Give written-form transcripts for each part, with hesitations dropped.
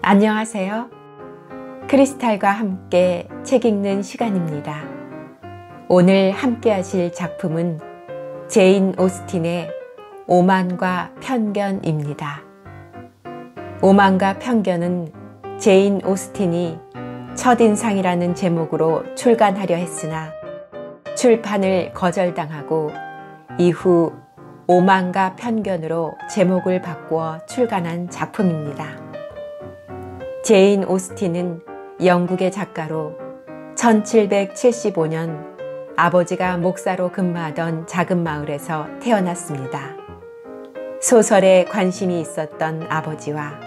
안녕하세요. 크리스탈과 함께 책 읽는 시간입니다. 오늘 함께 하실 작품은 제인 오스틴의 오만과 편견입니다. 오만과 편견은 제인 오스틴이 첫인상이라는 제목으로 출간하려 했으나 출판을 거절당하고 이후 오만과 편견으로 제목을 바꾸어 출간한 작품입니다. 제인 오스틴은 영국의 작가로 1775년 아버지가 목사로 근무하던 작은 마을에서 태어났습니다. 소설에 관심이 있었던 아버지와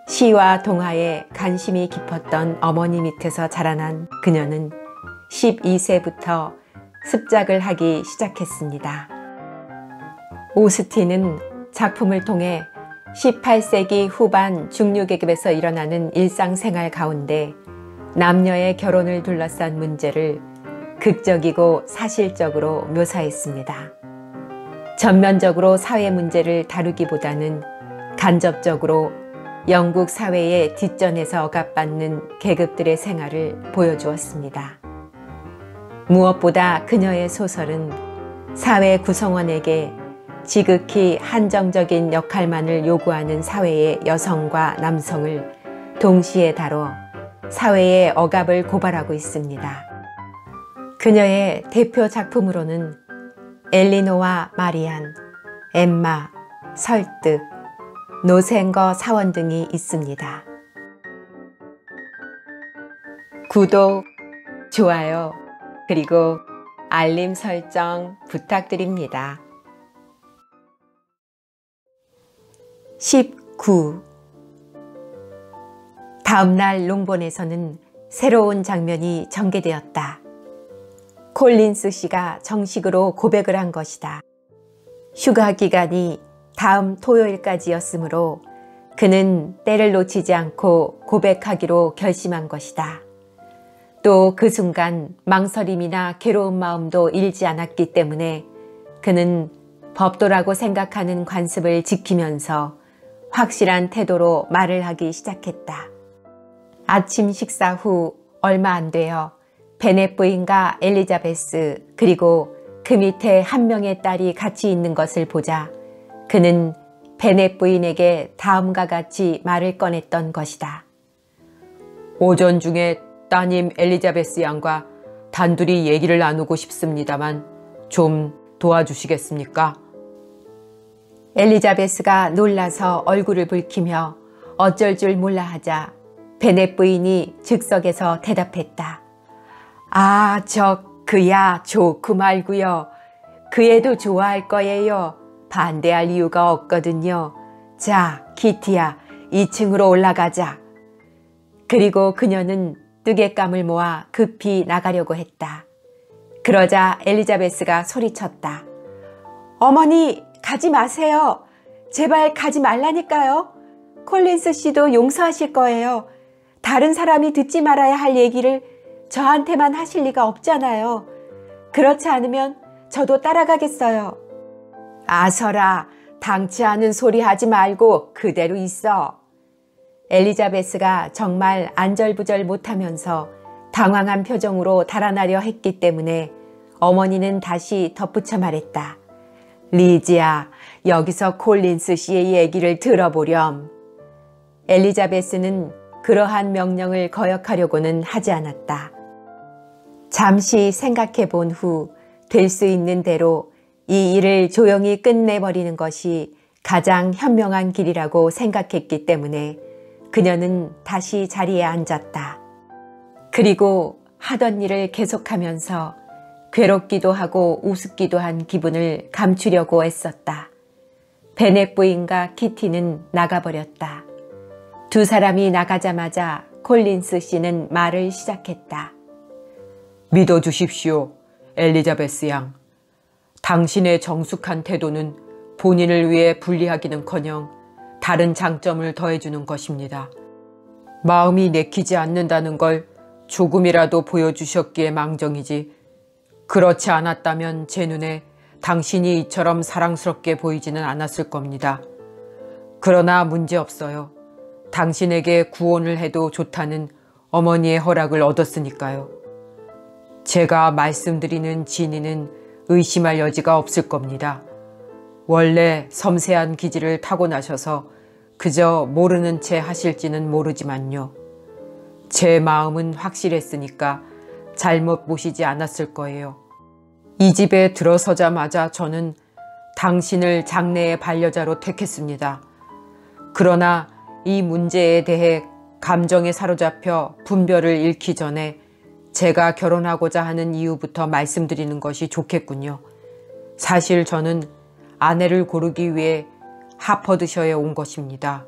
시와 동화에 관심이 깊었던 어머니 밑에서 자라난 그녀는 12세부터 습작을 하기 시작했습니다. 오스틴은 작품을 통해 18세기 후반 중류계급에서 일어나는 일상생활 가운데 남녀의 결혼을 둘러싼 문제를 극적이고 사실적으로 묘사했습니다. 전면적으로 사회 문제를 다루기보다는 간접적으로 영국 사회의 뒷전에서 억압받는 계급들의 생활을 보여주었습니다. 무엇보다 그녀의 소설은 사회 구성원에게 지극히 한정적인 역할만을 요구하는 사회의 여성과 남성을 동시에 다뤄 사회의 억압을 고발하고 있습니다. 그녀의 대표 작품으로는 엘리노와 마리안, 엠마, 설득, 노생거 사원 등이 있습니다. 구독, 좋아요, 그리고 알림 설정 부탁드립니다. 19. 다음날 롱본에서는 새로운 장면이 전개되었다. 콜린스 씨가 정식으로 고백을 한 것이다. 휴가 기간이 다음 토요일까지였으므로 그는 때를 놓치지 않고 고백하기로 결심한 것이다. 또 그 순간 망설임이나 괴로운 마음도 잃지 않았기 때문에 그는 법도라고 생각하는 관습을 지키면서 확실한 태도로 말을 하기 시작했다. 아침 식사 후 얼마 안 되어 베넷 부인과 엘리자베스 그리고 그 밑에 한 명의 딸이 같이 있는 것을 보자 그는 베넷 부인에게 다음과 같이 말을 꺼냈던 것이다. 오전 중에 따님 엘리자베스 양과 단둘이 얘기를 나누고 싶습니다만 좀 도와주시겠습니까? 엘리자베스가 놀라서 얼굴을 붉히며 어쩔 줄 몰라 하자 베넷 부인이 즉석에서 대답했다. 아, 그야 좋고 말고요. 그 애도 좋아할 거예요. 반대할 이유가 없거든요. 자, 키티야, 2층으로 올라가자. 그리고 그녀는 뜨개감을 모아 급히 나가려고 했다. 그러자 엘리자베스가 소리쳤다. 어머니, 가지 마세요. 제발 가지 말라니까요. 콜린스 씨도 용서하실 거예요. 다른 사람이 듣지 말아야 할 얘기를 저한테만 하실 리가 없잖아요. 그렇지 않으면 저도 따라가겠어요. 아서라, 당치 않은 소리 하지 말고 그대로 있어. 엘리자베스가 정말 안절부절 못하면서 당황한 표정으로 달아나려 했기 때문에 어머니는 다시 덧붙여 말했다. 리지야, 여기서 콜린스 씨의 얘기를 들어보렴. 엘리자베스는 그러한 명령을 거역하려고는 하지 않았다. 잠시 생각해 본 후 될 수 있는 대로 이 일을 조용히 끝내버리는 것이 가장 현명한 길이라고 생각했기 때문에 그녀는 다시 자리에 앉았다. 그리고 하던 일을 계속하면서 괴롭기도 하고 우습기도 한 기분을 감추려고 애썼다. 베넷 부인과 키티는 나가버렸다. 두 사람이 나가자마자 콜린스 씨는 말을 시작했다. 믿어주십시오, 엘리자베스 양. 당신의 정숙한 태도는 본인을 위해 불리하기는커녕 다른 장점을 더해주는 것입니다. 마음이 내키지 않는다는 걸 조금이라도 보여주셨기에 망정이지 그렇지 않았다면 제 눈에 당신이 이처럼 사랑스럽게 보이지는 않았을 겁니다. 그러나 문제없어요. 당신에게 구혼을 해도 좋다는 어머니의 허락을 얻었으니까요. 제가 말씀드리는 진위는 의심할 여지가 없을 겁니다. 원래 섬세한 기질을 타고나셔서 그저 모르는 채 하실지는 모르지만요. 제 마음은 확실했으니까 잘못 보시지 않았을 거예요. 이 집에 들어서자마자 저는 당신을 장래의 반려자로 택했습니다. 그러나 이 문제에 대해 감정에 사로잡혀 분별을 잃기 전에 제가 결혼하고자 하는 이유부터 말씀드리는 것이 좋겠군요. 사실 저는 아내를 고르기 위해 하퍼드셔에 온 것입니다.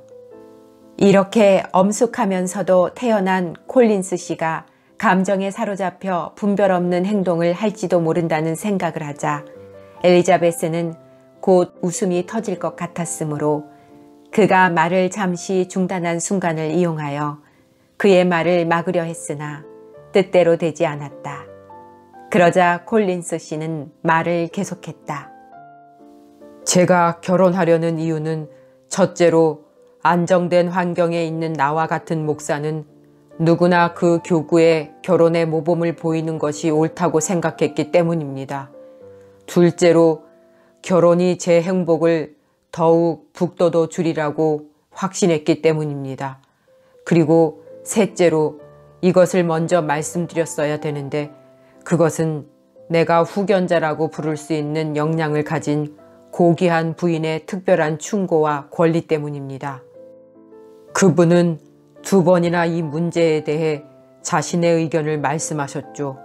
이렇게 엄숙하면서도 태어난 콜린스 씨가 감정에 사로잡혀 분별 없는 행동을 할지도 모른다는 생각을 하자 엘리자베스는 곧 웃음이 터질 것 같았으므로 그가 말을 잠시 중단한 순간을 이용하여 그의 말을 막으려 했으나 뜻대로 되지 않았다. 그러자 콜린스 씨는 말을 계속했다. 제가 결혼하려는 이유는 첫째로 안정된 환경에 있는 나와 같은 목사는 누구나 그 교구에 결혼의 모범을 보이는 것이 옳다고 생각했기 때문입니다. 둘째로 결혼이 제 행복을 더욱 북돋워 주리라고 확신했기 때문입니다. 그리고 셋째로 이것을 먼저 말씀드렸어야 되는데 그것은 내가 후견자라고 부를 수 있는 역량을 가진 고귀한 부인의 특별한 충고와 권리 때문입니다. 그분은 2번이나 이 문제에 대해 자신의 의견을 말씀하셨죠.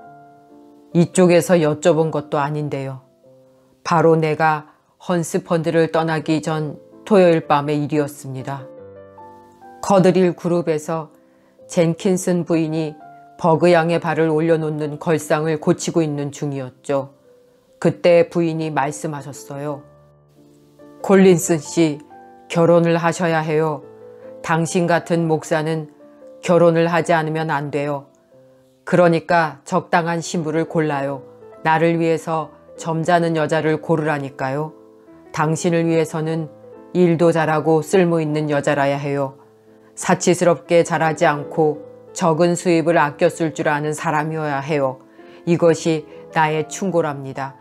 이쪽에서 여쭤본 것도 아닌데요. 바로 내가 헌스펀드를 떠나기 전 토요일 밤의 일이었습니다. 커드릴 그룹에서 젠킨슨 부인이 버그 양의 발을 올려놓는 걸상을 고치고 있는 중이었죠. 그때 부인이 말씀하셨어요. 콜린슨 씨, 결혼을 하셔야 해요. 당신 같은 목사는 결혼을 하지 않으면 안 돼요. 그러니까 적당한 신부를 골라요. 나를 위해서 점잖은 여자를 고르라니까요. 당신을 위해서는 일도 잘하고 쓸모있는 여자라야 해요. 사치스럽게 잘하지 않고 적은 수입을 아껴 쓸 줄 아는 사람이어야 해요. 이것이 나의 충고랍니다.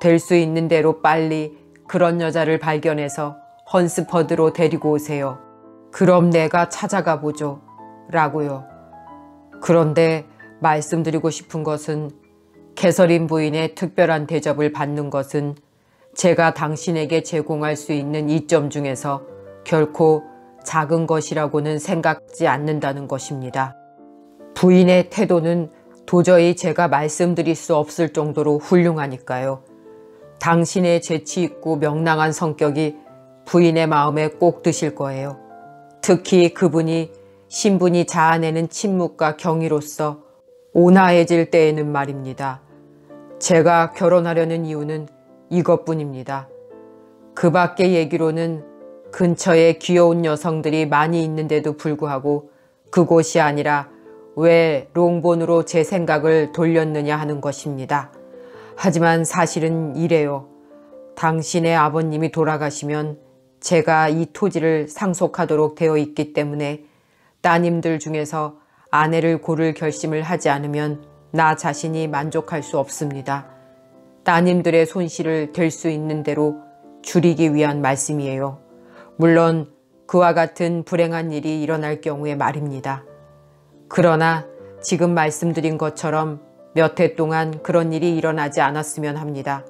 될 수 있는 대로 빨리 그런 여자를 발견해서 헌스퍼드로 데리고 오세요. 그럼 내가 찾아가 보죠. 라고요. 그런데 말씀드리고 싶은 것은 캐서린 부인의 특별한 대접을 받는 것은 제가 당신에게 제공할 수 있는 이점 중에서 결코 작은 것이라고는 생각지 않는다는 것입니다. 부인의 태도는 도저히 제가 말씀드릴 수 없을 정도로 훌륭하니까요. 당신의 재치 있고 명랑한 성격이 부인의 마음에 꼭 드실 거예요. 특히 그분이 신분이 자아내는 침묵과 경의로서 온화해질 때에는 말입니다. 제가 결혼하려는 이유는 이것뿐입니다. 그 밖의 얘기로는 근처에 귀여운 여성들이 많이 있는데도 불구하고 그곳이 아니라 왜 롱본으로 제 생각을 돌렸느냐 하는 것입니다. 하지만 사실은 이래요. 당신의 아버님이 돌아가시면 제가 이 토지를 상속하도록 되어 있기 때문에 따님들 중에서 아내를 고를 결심을 하지 않으면 나 자신이 만족할 수 없습니다. 따님들의 손실을 될 수 있는 대로 줄이기 위한 말씀이에요. 물론 그와 같은 불행한 일이 일어날 경우에 말입니다. 그러나 지금 말씀드린 것처럼 몇 해 동안 그런 일이 일어나지 않았으면 합니다.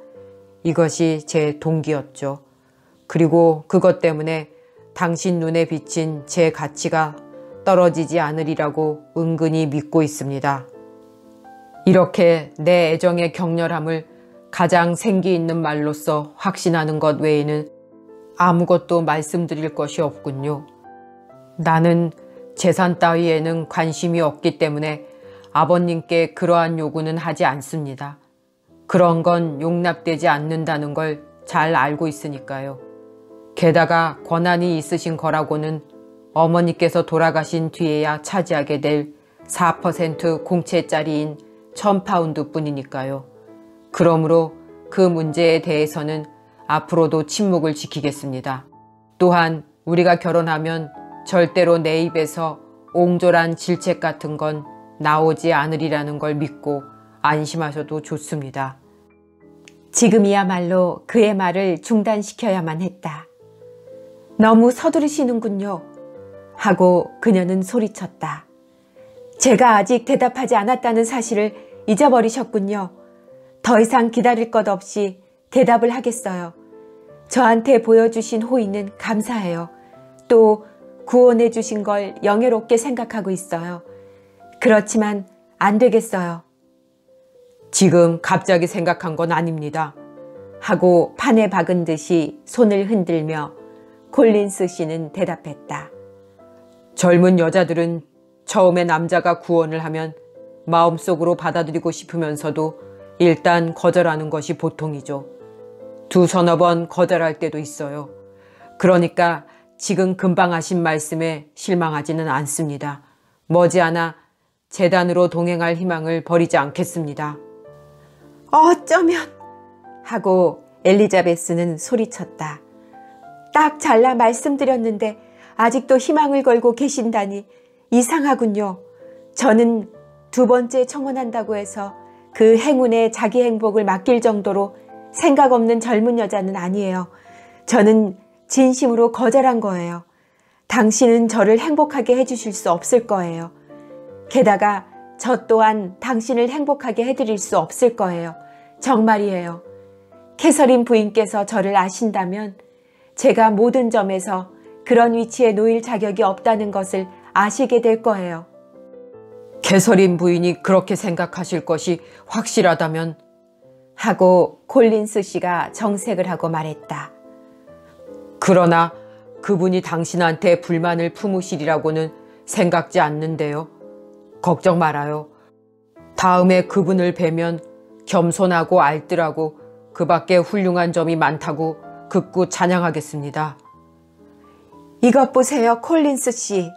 이것이 제 동기였죠. 그리고 그것 때문에 당신 눈에 비친 제 가치가 떨어지지 않으리라고 은근히 믿고 있습니다. 이렇게 내 애정의 격렬함을 가장 생기 있는 말로써 확신하는 것 외에는 아무것도 말씀드릴 것이 없군요. 나는 재산 따위에는 관심이 없기 때문에 아버님께 그러한 요구는 하지 않습니다. 그런 건 용납되지 않는다는 걸 잘 알고 있으니까요. 게다가 권한이 있으신 거라고는 어머니께서 돌아가신 뒤에야 차지하게 될 4% 공채짜리인 1000파운드 뿐이니까요. 그러므로 그 문제에 대해서는 앞으로도 침묵을 지키겠습니다. 또한 우리가 결혼하면 절대로 내 입에서 옹졸한 질책 같은 건 나오지 않으리라는 걸 믿고 안심하셔도 좋습니다. 지금이야말로 그의 말을 중단시켜야만 했다. 너무 서두르시는군요. 하고 그녀는 소리쳤다. 제가 아직 대답하지 않았다는 사실을 잊어버리셨군요. 더 이상 기다릴 것 없이 대답을 하겠어요. 저한테 보여주신 호의는 감사해요. 또 구원해 주신 걸 영예롭게 생각하고 있어요. 그렇지만 안 되겠어요. 지금 갑자기 생각한 건 아닙니다. 하고 판에 박은 듯이 손을 흔들며 콜린스 씨는 대답했다. 젊은 여자들은 처음에 남자가 구원을 하면 마음속으로 받아들이고 싶으면서도 일단 거절하는 것이 보통이죠. 두서너 번 거절할 때도 있어요. 그러니까 지금 금방 하신 말씀에 실망하지는 않습니다. 머지않아 재단으로 동행할 희망을 버리지 않겠습니다. 어쩌면 하고 엘리자베스는 소리쳤다. 딱 잘라 말씀드렸는데 아직도 희망을 걸고 계신다니 이상하군요. 저는 두 번째 청혼한다고 해서 그 행운에 자기 행복을 맡길 정도로 생각 없는 젊은 여자는 아니에요. 저는 진심으로 거절한 거예요. 당신은 저를 행복하게 해주실 수 없을 거예요. 게다가 저 또한 당신을 행복하게 해드릴 수 없을 거예요. 정말이에요. 캐서린 부인께서 저를 아신다면 제가 모든 점에서 그런 위치에 놓일 자격이 없다는 것을 아시게 될 거예요. 캐서린 부인이 그렇게 생각하실 것이 확실하다면 하고 콜린스 씨가 정색을 하고 말했다. 그러나 그분이 당신한테 불만을 품으시리라고는 생각지 않는데요. 걱정 말아요. 다음에 그분을 뵈면 겸손하고 알뜰하고 그 밖에 훌륭한 점이 많다고 극구 찬양하겠습니다. 이것 보세요, 콜린스 씨.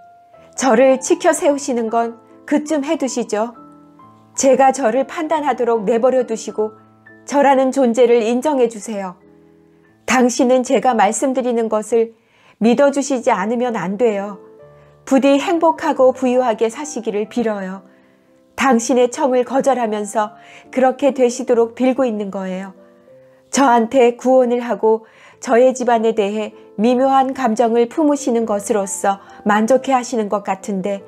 저를 치켜 세우시는 건 그쯤 해두시죠. 제가 저를 판단하도록 내버려 두시고 저라는 존재를 인정해 주세요. 당신은 제가 말씀드리는 것을 믿어주시지 않으면 안 돼요. 부디 행복하고 부유하게 사시기를 빌어요. 당신의 청을 거절하면서 그렇게 되시도록 빌고 있는 거예요. 저한테 구원을 하고 저의 집안에 대해 미묘한 감정을 품으시는 것으로서 만족해 하시는 것 같은데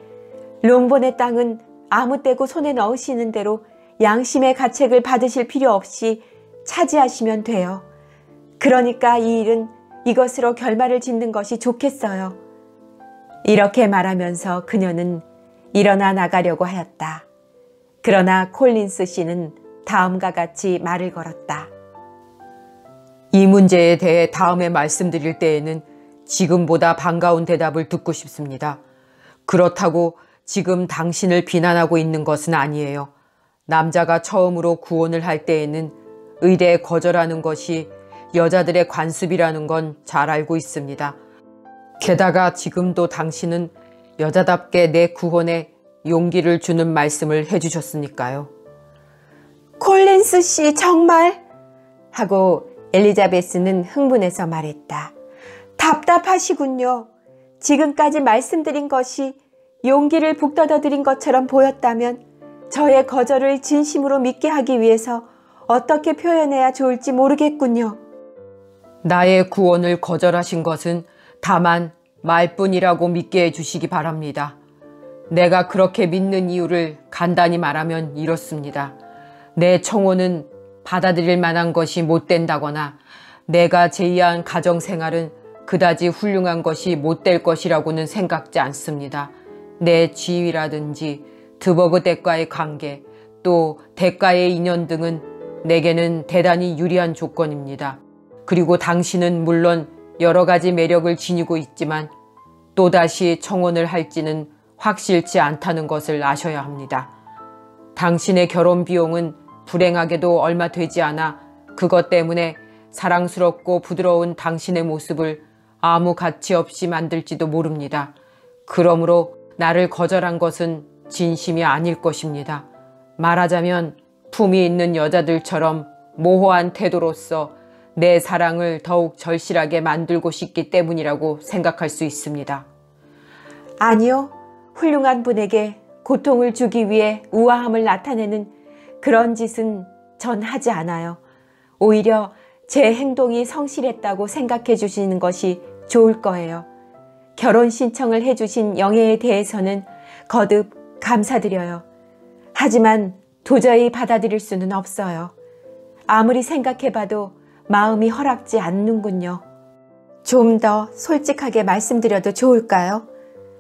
롱본의 땅은 아무 때고 손에 넣으시는 대로 양심의 가책을 받으실 필요 없이 차지하시면 돼요. 그러니까 이 일은 이것으로 결말을 짓는 것이 좋겠어요. 이렇게 말하면서 그녀는 일어나 나가려고 하였다. 그러나 콜린스 씨는 다음과 같이 말을 걸었다. 이 문제에 대해 다음에 말씀드릴 때에는 지금보다 반가운 대답을 듣고 싶습니다. 그렇다고 지금 당신을 비난하고 있는 것은 아니에요. 남자가 처음으로 구원을 할 때에는 의례에 거절하는 것이 여자들의 관습이라는 건 잘 알고 있습니다. 게다가 지금도 당신은 여자답게 내 구원에 용기를 주는 말씀을 해주셨으니까요. 콜린스 씨 정말? 하고 엘리자베스는 흥분해서 말했다. 답답하시군요. 지금까지 말씀드린 것이 용기를 북돋아드린 것처럼 보였다면 저의 거절을 진심으로 믿게 하기 위해서 어떻게 표현해야 좋을지 모르겠군요. 나의 구원을 거절하신 것은 다만 말뿐이라고 믿게 해주시기 바랍니다. 내가 그렇게 믿는 이유를 간단히 말하면 이렇습니다. 내 청혼은 받아들일 만한 것이 못 된다거나 내가 제의한 가정생활은 그다지 훌륭한 것이 못 될 것이라고는 생각지 않습니다. 내 지위라든지 드버그 댁과의 관계, 또 댁과의 인연 등은 내게는 대단히 유리한 조건입니다. 그리고 당신은 물론 여러 가지 매력을 지니고 있지만 또다시 청혼을 할지는 확실치 않다는 것을 아셔야 합니다. 당신의 결혼 비용은 불행하게도 얼마 되지 않아 그것 때문에 사랑스럽고 부드러운 당신의 모습을 아무 가치 없이 만들지도 모릅니다. 그러므로 나를 거절한 것은 진심이 아닐 것입니다. 말하자면 품이 있는 여자들처럼 모호한 태도로서 내 사랑을 더욱 절실하게 만들고 싶기 때문이라고 생각할 수 있습니다. 아니요. 훌륭한 분에게 고통을 주기 위해 우아함을 나타내는 그런 짓은 전 하지 않아요. 오히려 제 행동이 성실했다고 생각해 주시는 것이 좋을 거예요. 결혼 신청을 해주신 영예에 대해서는 거듭 감사드려요. 하지만 도저히 받아들일 수는 없어요. 아무리 생각해봐도 마음이 허락지 않는군요. 좀 더 솔직하게 말씀드려도 좋을까요?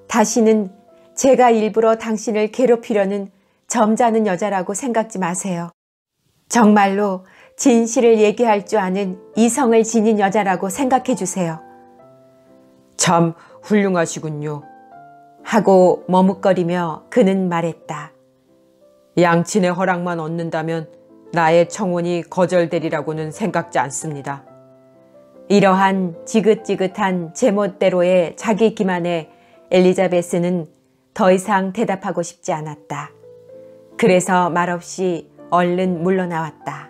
다시는 제가 일부러 당신을 괴롭히려는 점잖은 여자라고 생각지 마세요. 정말로 진실을 얘기할 줄 아는 이성을 지닌 여자라고 생각해 주세요. 참 훌륭하시군요. 하고 머뭇거리며 그는 말했다. 양친의 허락만 얻는다면 나의 청혼이 거절되리라고는 생각지 않습니다. 이러한 지긋지긋한 제멋대로의 자기 기만에 엘리자베스는 더 이상 대답하고 싶지 않았다. 그래서 말없이 얼른 물러나왔다.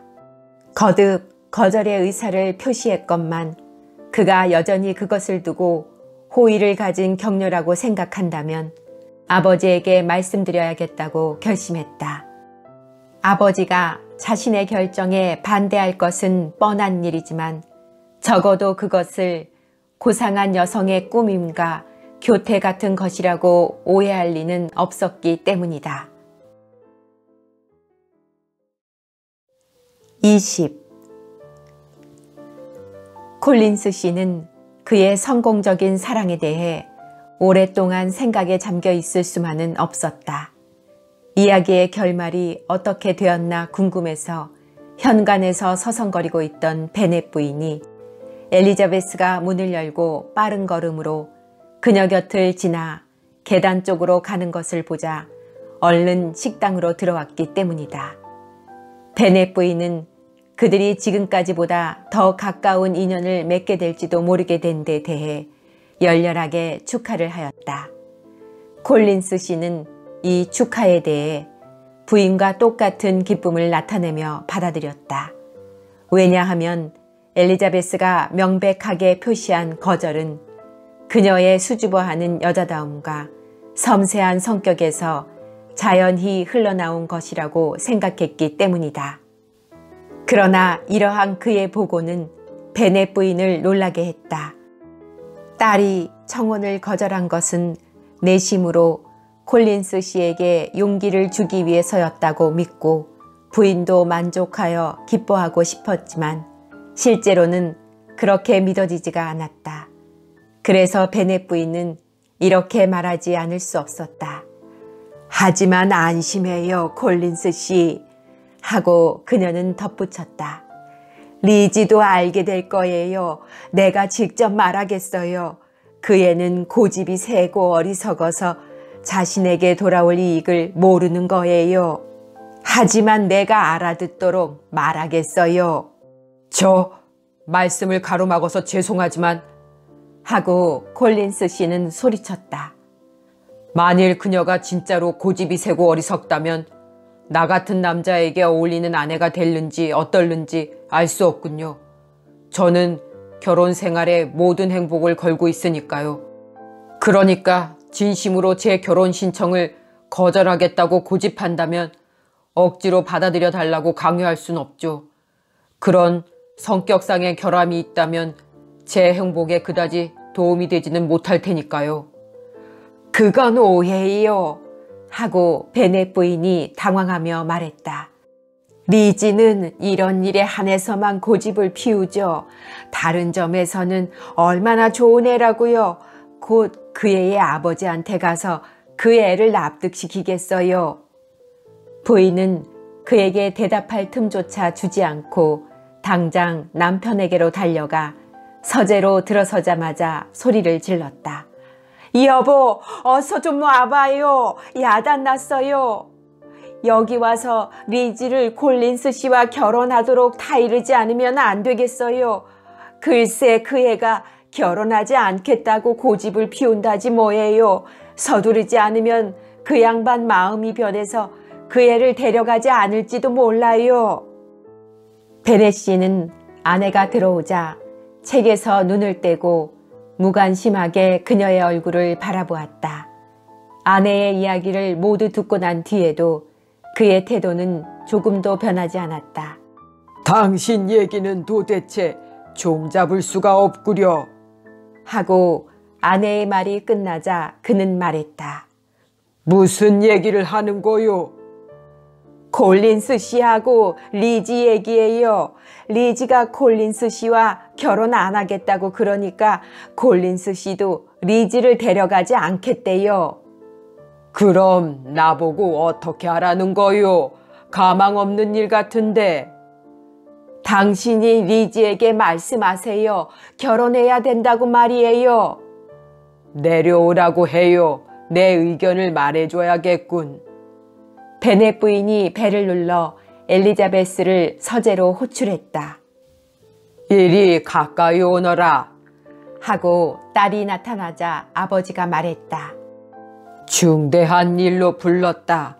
거듭 거절의 의사를 표시했건만 그가 여전히 그것을 두고 호의를 가진 격려라고 생각한다면 아버지에게 말씀드려야겠다고 결심했다. 아버지가 자신의 결정에 반대할 것은 뻔한 일이지만 적어도 그것을 고상한 여성의 꾸밈과 교태 같은 것이라고 오해할 리는 없었기 때문이다. 20. 콜린스 씨는 그의 성공적인 사랑에 대해 오랫동안 생각에 잠겨 있을 수만은 없었다. 이야기의 결말이 어떻게 되었나 궁금해서 현관에서 서성거리고 있던 베넷 부인이 엘리자베스가 문을 열고 빠른 걸음으로 그녀 곁을 지나 계단 쪽으로 가는 것을 보자 얼른 식당으로 들어왔기 때문이다. 베넷 부인은 그들이 지금까지보다 더 가까운 인연을 맺게 될지도 모르게 된 데 대해 열렬하게 축하를 하였다. 콜린스 씨는 이 축하에 대해 부인과 똑같은 기쁨을 나타내며 받아들였다. 왜냐하면 엘리자베스가 명백하게 표시한 거절은 그녀의 수줍어하는 여자다움과 섬세한 성격에서 자연히 흘러나온 것이라고 생각했기 때문이다. 그러나 이러한 그의 보고는 베넷 부인을 놀라게 했다. 딸이 청혼을 거절한 것은 내심으로 콜린스 씨에게 용기를 주기 위해서였다고 믿고 부인도 만족하여 기뻐하고 싶었지만 실제로는 그렇게 믿어지지가 않았다. 그래서 베넷 부인은 이렇게 말하지 않을 수 없었다. 하지만 안심해요, 콜린스 씨. 하고 그녀는 덧붙였다. 리지도 알게 될 거예요. 내가 직접 말하겠어요. 그 애는 고집이 세고 어리석어서 자신에게 돌아올 이익을 모르는 거예요. 하지만 내가 알아듣도록 말하겠어요. 저 말씀을 가로막아서 죄송하지만 하고 콜린스 씨는 소리쳤다. 만일 그녀가 진짜로 고집이 세고 어리석다면 나 같은 남자에게 어울리는 아내가 될는지 어떨는지 알 수 없군요. 저는 결혼 생활에 모든 행복을 걸고 있으니까요. 그러니까 진심으로 제 결혼 신청을 거절하겠다고 고집한다면 억지로 받아들여 달라고 강요할 순 없죠. 그런 성격상의 결함이 있다면 제 행복에 그다지 도움이 되지는 못할 테니까요. 그건 오해예요. 하고 베넷 부인이 당황하며 말했다. 리지는 이런 일에 한해서만 고집을 피우죠. 다른 점에서는 얼마나 좋은 애라고요. 곧 그 애의 아버지한테 가서 그 애를 납득시키겠어요. 부인은 그에게 대답할 틈조차 주지 않고 당장 남편에게로 달려가 서재로 들어서자마자 소리를 질렀다. 여보, 어서 좀 와봐요. 야단났어요. 여기 와서 리지를 콜린스 씨와 결혼하도록 타이르지 않으면 안 되겠어요. 글쎄 그 애가 결혼하지 않겠다고 고집을 피운다지 뭐예요. 서두르지 않으면 그 양반 마음이 변해서 그 애를 데려가지 않을지도 몰라요. 베넷 씨는 아내가 들어오자 책에서 눈을 떼고 무관심하게 그녀의 얼굴을 바라보았다. 아내의 이야기를 모두 듣고 난 뒤에도 그의 태도는 조금도 변하지 않았다. 당신 얘기는 도대체 종잡을 수가 없구려. 하고 아내의 말이 끝나자 그는 말했다. 무슨 얘기를 하는 거요? 콜린스 씨하고 리지 얘기예요. 리지가 콜린스 씨와 결혼 안 하겠다고 그러니까 콜린스 씨도 리지를 데려가지 않겠대요. 그럼 나보고 어떻게 하라는 거요? 가망 없는 일 같은데. 당신이 리지에게 말씀하세요. 결혼해야 된다고 말이에요. 내려오라고 해요. 내 의견을 말해줘야겠군. 베넷 부인이 배를 눌러 엘리자베스를 서재로 호출했다. 이리 가까이 오너라. 하고 딸이 나타나자 아버지가 말했다. 중대한 일로 불렀다.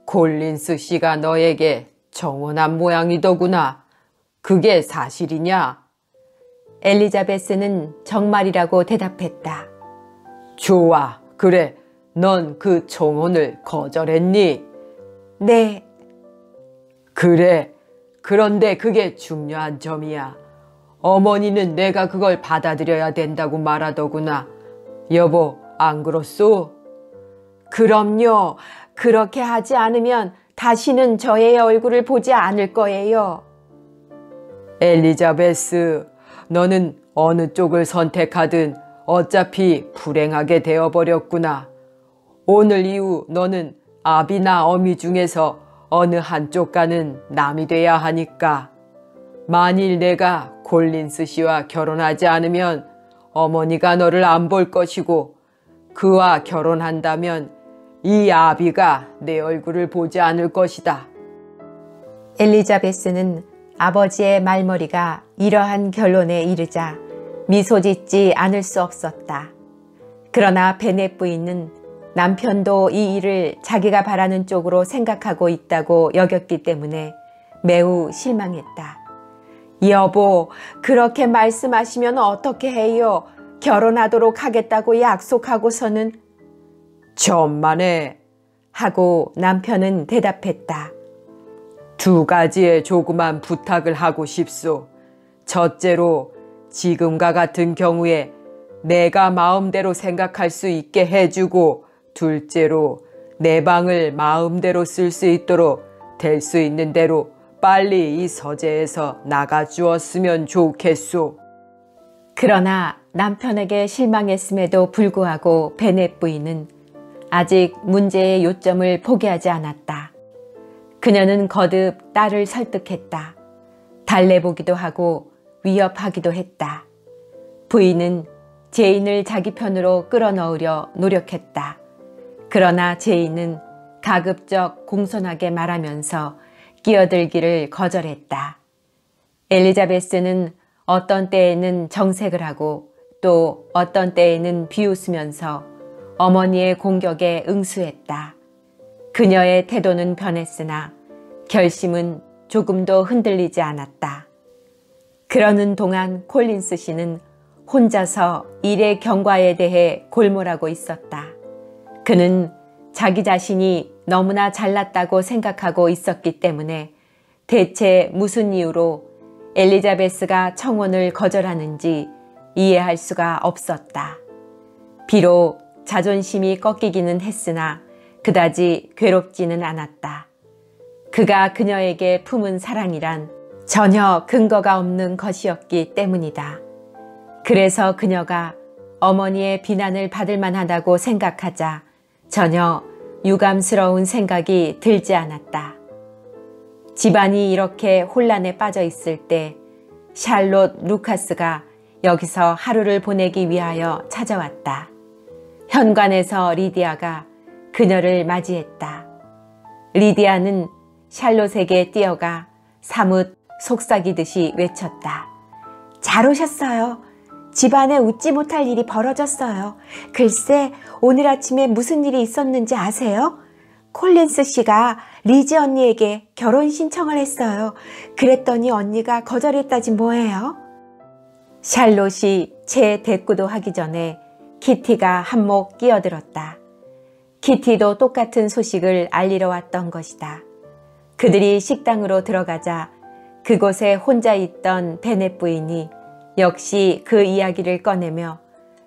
콜린스 씨가 너에게 청혼한 모양이더구나. 그게 사실이냐? 엘리자베스는 정말이라고 대답했다. 좋아. 그래. 넌 그 청혼을 거절했니? 네. 그래. 그런데 그게 중요한 점이야. 어머니는 내가 그걸 받아들여야 된다고 말하더구나. 여보, 안 그렇소? 그럼요. 그렇게 하지 않으면 다시는 저의 얼굴을 보지 않을 거예요. 엘리자베스, 너는 어느 쪽을 선택하든 어차피 불행하게 되어버렸구나. 오늘 이후 너는 아비나 어미 중에서 어느 한쪽과는 남이 돼야 하니까. 만일 내가 콜린스 씨와 결혼하지 않으면 어머니가 너를 안 볼 것이고, 그와 결혼한다면 이 아비가 내 얼굴을 보지 않을 것이다. 엘리자베스는 아버지의 말머리가 이러한 결론에 이르자 미소 짓지 않을 수 없었다. 그러나 베넷 부인은 남편도 이 일을 자기가 바라는 쪽으로 생각하고 있다고 여겼기 때문에 매우 실망했다. 여보, 그렇게 말씀하시면 어떻게 해요? 결혼하도록 하겠다고 약속하고서는. 천만에. 하고 남편은 대답했다. 두 가지의 조그만 부탁을 하고 싶소. 첫째로 지금과 같은 경우에 내가 마음대로 생각할 수 있게 해주고, 둘째로 내 방을 마음대로 쓸 수 있도록 될 수 있는 대로 빨리 이 서재에서 나가주었으면 좋겠소. 그러나 남편에게 실망했음에도 불구하고 베넷 부인은 아직 문제의 요점을 포기하지 않았다. 그녀는 거듭 딸을 설득했다. 달래보기도 하고 위협하기도 했다. 부인은 제인을 자기 편으로 끌어넣으려 노력했다. 그러나 제인은 가급적 공손하게 말하면서 끼어들기를 거절했다. 엘리자베스는 어떤 때에는 정색을 하고 또 어떤 때에는 비웃으면서 어머니의 공격에 응수했다. 그녀의 태도는 변했으나 결심은 조금도 흔들리지 않았다. 그러는 동안 콜린스 씨는 혼자서 일의 경과에 대해 골몰하고 있었다. 그는 자기 자신이 너무나 잘났다고 생각하고 있었기 때문에 대체 무슨 이유로 엘리자베스가 청혼을 거절하는지 이해할 수가 없었다. 비록 자존심이 꺾이기는 했으나 그다지 괴롭지는 않았다. 그가 그녀에게 품은 사랑이란 전혀 근거가 없는 것이었기 때문이다. 그래서 그녀가 어머니의 비난을 받을 만하다고 생각하자 전혀 유감스러운 생각이 들지 않았다. 집안이 이렇게 혼란에 빠져 있을 때 샬롯 루카스가 여기서 하루를 보내기 위하여 찾아왔다. 현관에서 리디아가 그녀를 맞이했다. 리디아는 샬롯에게 뛰어가 사뭇 속삭이듯이 외쳤다. 잘 오셨어요. 집안에 웃지 못할 일이 벌어졌어요. 글쎄, 오늘 아침에 무슨 일이 있었는지 아세요? 콜린스 씨가 리지 언니에게 결혼 신청을 했어요. 그랬더니 언니가 거절했다지 뭐예요? 샬롯이 채 대꾸도 하기 전에 키티가 한몫 끼어들었다. 키티도 똑같은 소식을 알리러 왔던 것이다. 그들이 식당으로 들어가자 그곳에 혼자 있던 베넷 부인이 역시 그 이야기를 꺼내며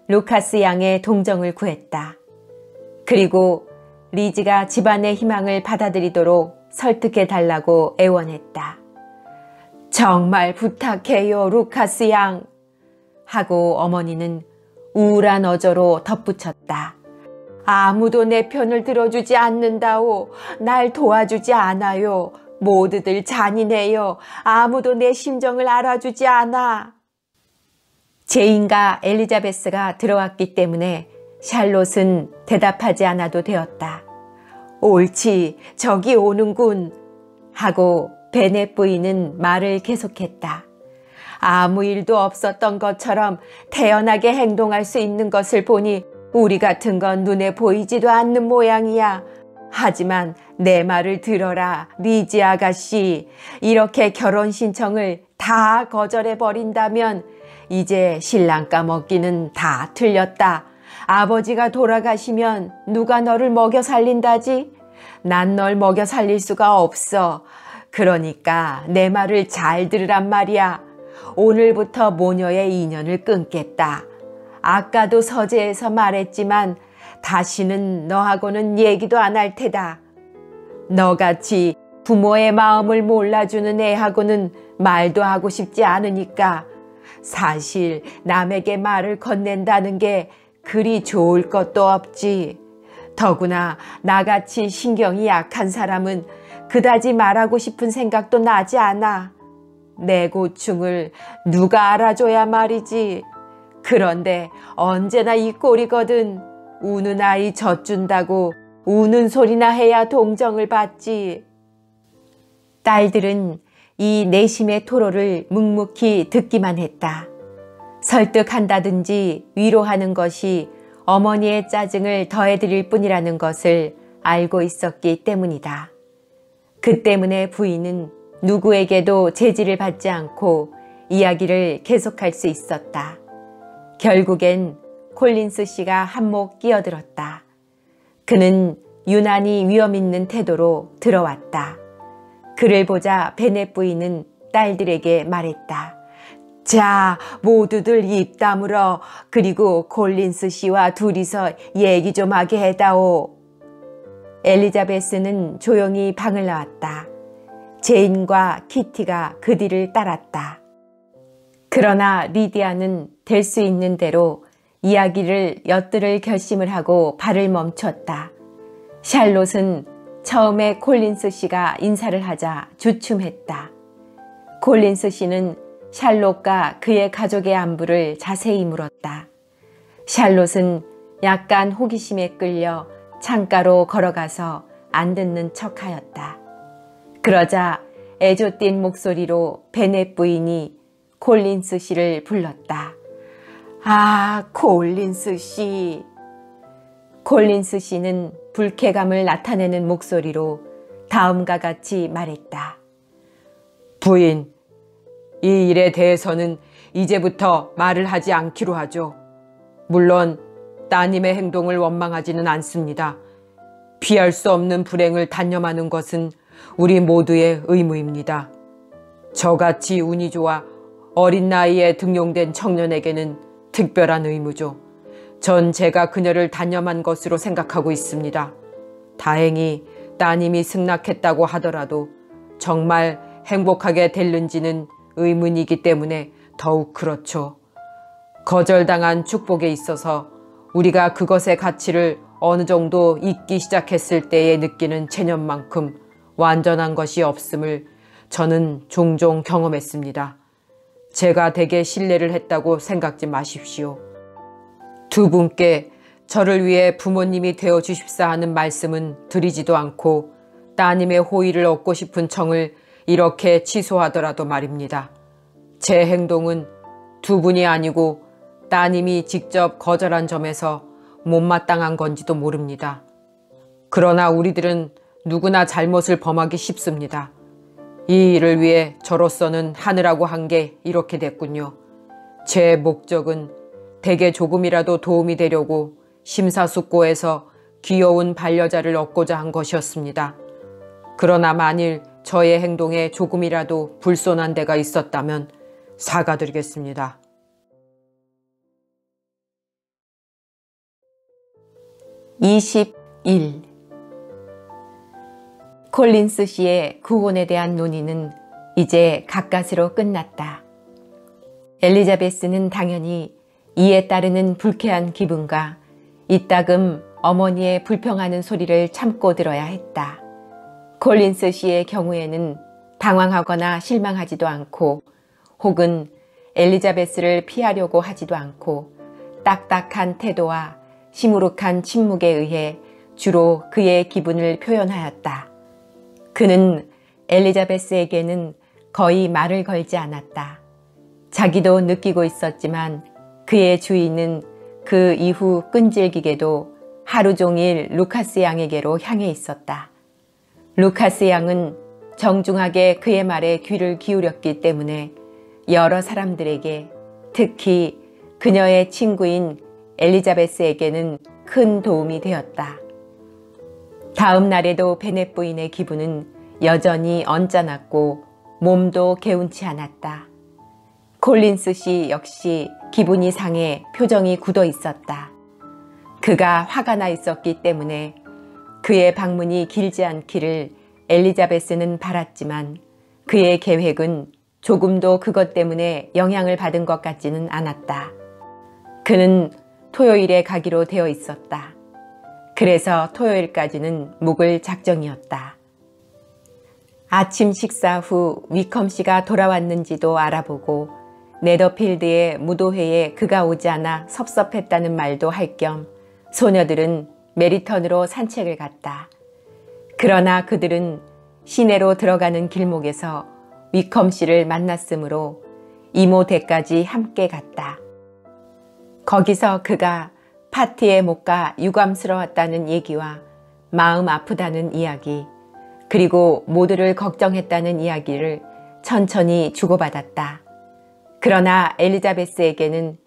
루카스 양의 동정을 구했다. 그리고 리지가 집안의 희망을 받아들이도록 설득해 달라고 애원했다. 정말 부탁해요, 루카스 양. 하고 어머니는 우울한 어조로 덧붙였다. 아무도 내 편을 들어주지 않는다오. 날 도와주지 않아요. 모두들 잔인해요. 아무도 내 심정을 알아주지 않아. 제인과 엘리자베스가 들어왔기 때문에 샬롯은 대답하지 않아도 되었다. 옳지, 저기 오는군. 하고 베넷 부인은 말을 계속했다. 아무 일도 없었던 것처럼 태연하게 행동할 수 있는 것을 보니 우리 같은 건 눈에 보이지도 않는 모양이야. 하지만 내 말을 들어라, 리지 아가씨. 이렇게 결혼 신청을 다 거절해 버린다면 이제 신랑 까먹기는 다 틀렸다. 아버지가 돌아가시면 누가 너를 먹여 살린다지? 난 널 먹여 살릴 수가 없어. 그러니까 내 말을 잘 들으란 말이야. 오늘부터 모녀의 인연을 끊겠다. 아까도 서재에서 말했지만 다시는 너하고는 얘기도 안 할 테다. 너같이 부모의 마음을 몰라주는 애하고는 말도 하고 싶지 않으니까. 사실 남에게 말을 건넨다는 게 그리 좋을 것도 없지. 더구나 나같이 신경이 약한 사람은 그다지 말하고 싶은 생각도 나지 않아. 내 고충을 누가 알아줘야 말이지. 그런데 언제나 이 꼴이거든. 우는 아이 젖준다고 우는 소리나 해야 동정을 받지. 딸들은 이 내심의 토로를 묵묵히 듣기만 했다. 설득한다든지 위로하는 것이 어머니의 짜증을 더해드릴 뿐이라는 것을 알고 있었기 때문이다. 그 때문에 부인은 누구에게도 제지를 받지 않고 이야기를 계속할 수 있었다. 결국엔 콜린스 씨가 한몫 끼어들었다. 그는 유난히 위험 있는 태도로 들어왔다. 그를 보자 베넷 부인은 딸들에게 말했다. 자, 모두들 입 다물어. 그리고 콜린스 씨와 둘이서 얘기 좀 하게 해다오. 엘리자베스는 조용히 방을 나왔다. 제인과 키티가 그 뒤를 따랐다. 그러나 리디아는 될 수 있는 대로 이야기를 엿들을 결심을 하고 발을 멈췄다. 샬롯은 처음에 콜린스 씨가 인사를 하자 주춤했다. 콜린스 씨는 샬롯과 그의 가족의 안부를 자세히 물었다. 샬롯은 약간 호기심에 끌려 창가로 걸어가서 안 듣는 척하였다. 그러자 애조 띤 목소리로 베넷 부인이 콜린스 씨를 불렀다. 아, 콜린스 씨. 콜린스 씨는 불쾌감을 나타내는 목소리로 다음과 같이 말했다. 부인, 이 일에 대해서는 이제부터 말을 하지 않기로 하죠. 물론 따님의 행동을 원망하지는 않습니다. 피할 수 없는 불행을 단념하는 것은 우리 모두의 의무입니다. 저같이 운이 좋아 어린 나이에 등용된 청년에게는 특별한 의무죠. 전 제가 그녀를 단념한 것으로 생각하고 있습니다. 다행히 따님이 승낙했다고 하더라도 정말 행복하게 될는지는 의문이기 때문에 더욱 그렇죠. 거절당한 축복에 있어서 우리가 그것의 가치를 어느 정도 잊기 시작했을 때에 느끼는 체념만큼 완전한 것이 없음을 저는 종종 경험했습니다. 제가 되게 신뢰를 했다고 생각지 마십시오. 두 분께 저를 위해 부모님이 되어 주십사 하는 말씀은 드리지도 않고 따님의 호의를 얻고 싶은 청을 이렇게 취소하더라도 말입니다. 제 행동은 두 분이 아니고 따님이 직접 거절한 점에서 못마땅한 건지도 모릅니다. 그러나 우리들은 누구나 잘못을 범하기 쉽습니다. 이 일을 위해 저로서는 하느라고 한 게 이렇게 됐군요. 제 목적은 대개 조금이라도 도움이 되려고 심사숙고해서 귀여운 반려자를 얻고자 한 것이었습니다. 그러나 만일 저의 행동에 조금이라도 불손한 데가 있었다면 사과드리겠습니다. (21) 콜린스 씨의 구혼에 대한 논의는 이제 가까스로 끝났다. 엘리자베스는 당연히 이에 따르는 불쾌한 기분과 이따금 어머니의 불평하는 소리를 참고 들어야 했다. 콜린스 씨의 경우에는 당황하거나 실망하지도 않고 혹은 엘리자베스를 피하려고 하지도 않고 딱딱한 태도와 시무룩한 침묵에 의해 주로 그의 기분을 표현하였다. 그는 엘리자베스에게는 거의 말을 걸지 않았다. 자기도 느끼고 있었지만 그의 주의는 그 이후 끈질기게도 하루 종일 루카스 양에게로 향해 있었다. 루카스 양은 정중하게 그의 말에 귀를 기울였기 때문에 여러 사람들에게, 특히 그녀의 친구인 엘리자베스에게는 큰 도움이 되었다. 다음 날에도 베넷 부인의 기분은 여전히 언짢았고 몸도 개운치 않았다. 콜린스 씨 역시 기분이 상해 표정이 굳어 있었다. 그가 화가 나 있었기 때문에 그의 방문이 길지 않기를 엘리자베스는 바랐지만 그의 계획은 조금도 그것 때문에 영향을 받은 것 같지는 않았다. 그는 토요일에 가기로 되어 있었다. 그래서 토요일까지는 묵을 작정이었다. 아침 식사 후 위컴 씨가 돌아왔는지도 알아보고 네더필드의 무도회에 그가 오지 않아 섭섭했다는 말도 할 겸 소녀들은 메리턴으로 산책을 갔다. 그러나 그들은 시내로 들어가는 길목에서 위컴 씨를 만났으므로 이모 댁까지 함께 갔다. 거기서 그가 파티에 못 가 유감스러웠다는 얘기와 마음 아프다는 이야기, 그리고 모두를 걱정했다는 이야기를 천천히 주고받았다. 그러나 엘리자베스에게는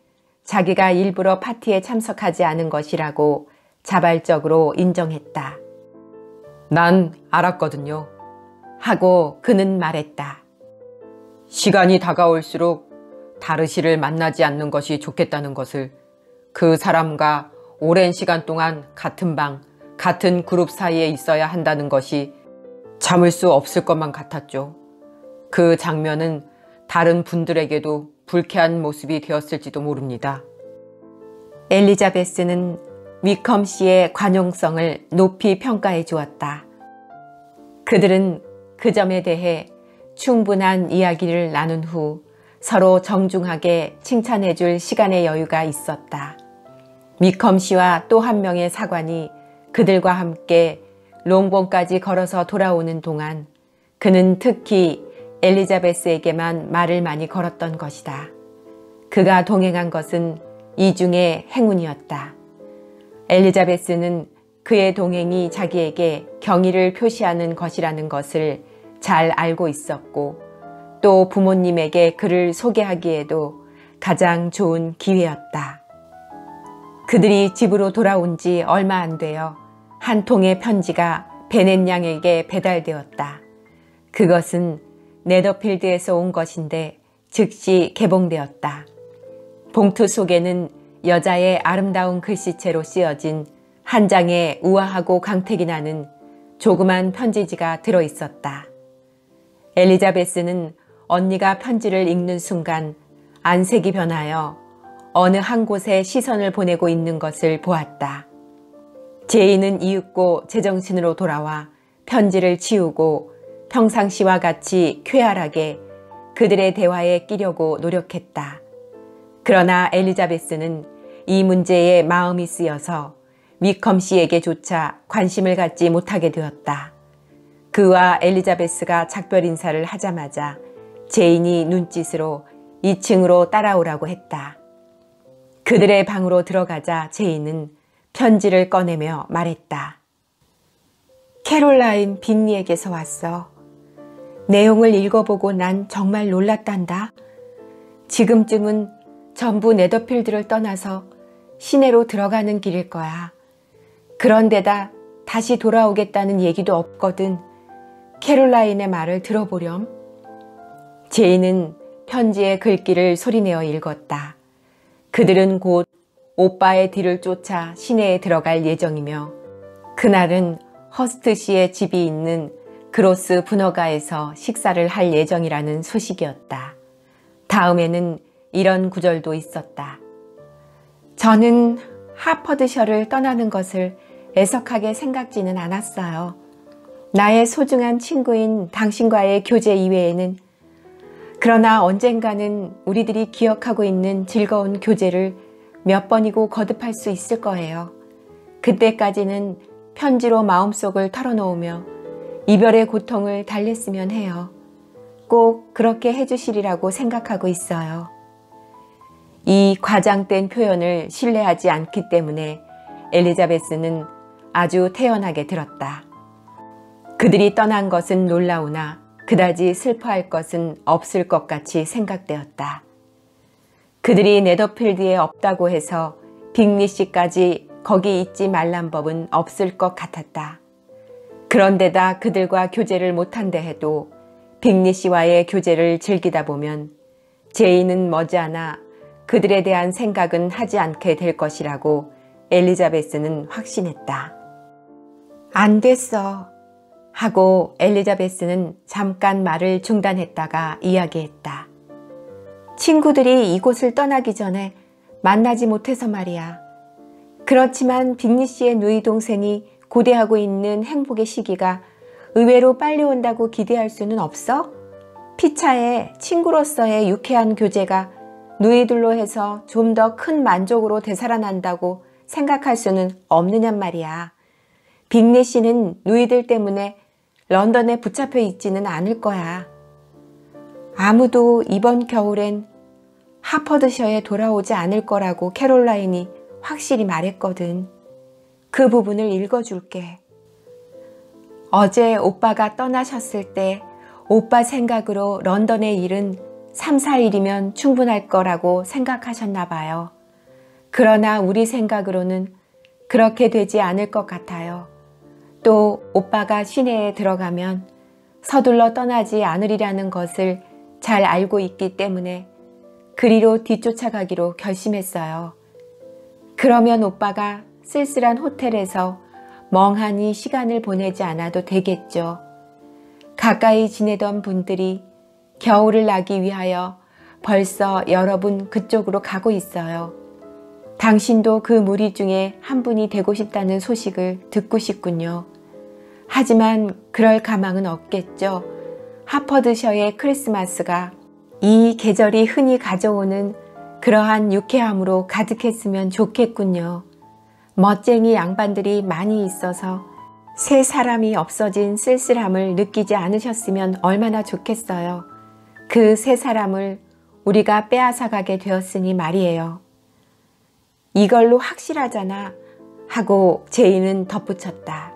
자기가 일부러 파티에 참석하지 않은 것이라고 자발적으로 인정했다. 난 알았거든요. 하고 그는 말했다. 시간이 다가올수록 다르시를 만나지 않는 것이 좋겠다는 것을, 그 사람과 오랜 시간 동안 같은 방, 같은 그룹 사이에 있어야 한다는 것이 참을 수 없을 것만 같았죠. 그 장면은 다른 분들에게도 불쾌한 모습이 되었을지도 모릅니다. 엘리자베스는 위컴 씨의 관용성을 높이 평가해 주었다. 그들은 그 점에 대해 충분한 이야기를 나눈 후 서로 정중하게 칭찬해 줄 시간의 여유가 있었다. 위컴 씨와 또 한 명의 사관이 그들과 함께 롱본까지 걸어서 돌아오는 동안 그는 특히 엘리자베스에게만 말을 많이 걸었던 것이다. 그가 동행한 것은 이중의 행운이었다. 엘리자베스는 그의 동행이 자기에게 경의를 표시하는 것이라는 것을 잘 알고 있었고 또 부모님에게 그를 소개하기에도 가장 좋은 기회였다. 그들이 집으로 돌아온 지 얼마 안 되어 한 통의 편지가 베넷 양에게 배달되었다. 그것은 네더필드에서 온 것인데 즉시 개봉되었다. 봉투 속에는 여자의 아름다운 글씨체로 쓰여진 한 장의 우아하고 강택이 나는 조그만 편지지가 들어있었다. 엘리자베스는 언니가 편지를 읽는 순간 안색이 변하여 어느 한 곳에 시선을 보내고 있는 것을 보았다. 제이는 이윽고 제정신으로 돌아와 편지를 치우고 평상시와 같이 쾌활하게 그들의 대화에 끼려고 노력했다. 그러나 엘리자베스는 이 문제에 마음이 쓰여서 위컴 씨에게조차 관심을 갖지 못하게 되었다. 그와 엘리자베스가 작별 인사를 하자마자 제인이 눈짓으로 2층으로 따라오라고 했다. 그들의 방으로 들어가자 제인은 편지를 꺼내며 말했다. 캐롤라인 빈니에게서 왔어. 내용을 읽어보고 난 정말 놀랐단다. 지금쯤은 전부 네더필드를 떠나서 시내로 들어가는 길일 거야. 그런데다 다시 돌아오겠다는 얘기도 없거든. 캐롤라인의 말을 들어보렴. 제이는 편지의 글귀를 소리내어 읽었다. 그들은 곧 오빠의 뒤를 쫓아 시내에 들어갈 예정이며 그날은 허스트 씨의 집이 있는 그로스 분허가에서 식사를 할 예정이라는 소식이었다. 다음에는 이런 구절도 있었다. 저는 하퍼드셔를 떠나는 것을 애석하게 생각지는 않았어요. 나의 소중한 친구인 당신과의 교제 이외에는 그러나 언젠가는 우리들이 기억하고 있는 즐거운 교제를 몇 번이고 거듭할 수 있을 거예요. 그때까지는 편지로 마음속을 털어놓으며 이별의 고통을 달랬으면 해요. 꼭 그렇게 해주시리라고 생각하고 있어요. 이 과장된 표현을 신뢰하지 않기 때문에 엘리자베스는 아주 태연하게 들었다. 그들이 떠난 것은 놀라우나 그다지 슬퍼할 것은 없을 것 같이 생각되었다. 그들이 네더필드에 없다고 해서 빅리 씨까지 거기 있지 말란 법은 없을 것 같았다. 그런데다 그들과 교제를 못한다 해도 빅리 씨와의 교제를 즐기다 보면 제이는 머지않아 그들에 대한 생각은 하지 않게 될 것이라고 엘리자베스는 확신했다. 안 됐어 하고 엘리자베스는 잠깐 말을 중단했다가 이야기했다. 친구들이 이곳을 떠나기 전에 만나지 못해서 말이야. 그렇지만 빅리 씨의 누이 동생이 고대하고 있는 행복의 시기가 의외로 빨리 온다고 기대할 수는 없어? 피차에 친구로서의 유쾌한 교제가 누이들로 해서 좀 더 큰 만족으로 되살아난다고 생각할 수는 없느냔 말이야. 빅리 씨는 누이들 때문에 런던에 붙잡혀 있지는 않을 거야. 아무도 이번 겨울엔 하퍼드셔에 돌아오지 않을 거라고 캐롤라인이 확실히 말했거든. 그 부분을 읽어줄게. 어제 오빠가 떠나셨을 때 오빠 생각으로 런던의 일은 3, 4일이면 충분할 거라고 생각하셨나 봐요. 그러나 우리 생각으로는 그렇게 되지 않을 것 같아요. 또 오빠가 시내에 들어가면 서둘러 떠나지 않으리라는 것을 잘 알고 있기 때문에 그리로 뒤쫓아가기로 결심했어요. 그러면 오빠가 쓸쓸한 호텔에서 멍하니 시간을 보내지 않아도 되겠죠. 가까이 지내던 분들이 겨울을 나기 위하여 벌써 여러분 그쪽으로 가고 있어요. 당신도 그 무리 중에 한 분이 되고 싶다는 소식을 듣고 싶군요. 하지만 그럴 가망은 없겠죠. 하퍼드셔의 크리스마스가 이 계절이 흔히 가져오는 그러한 유쾌함으로 가득했으면 좋겠군요. 멋쟁이 양반들이 많이 있어서 세 사람이 없어진 쓸쓸함을 느끼지 않으셨으면 얼마나 좋겠어요. 그 세 사람을 우리가 빼앗아가게 되었으니 말이에요. 이걸로 확실하잖아 하고 제이는 덧붙였다.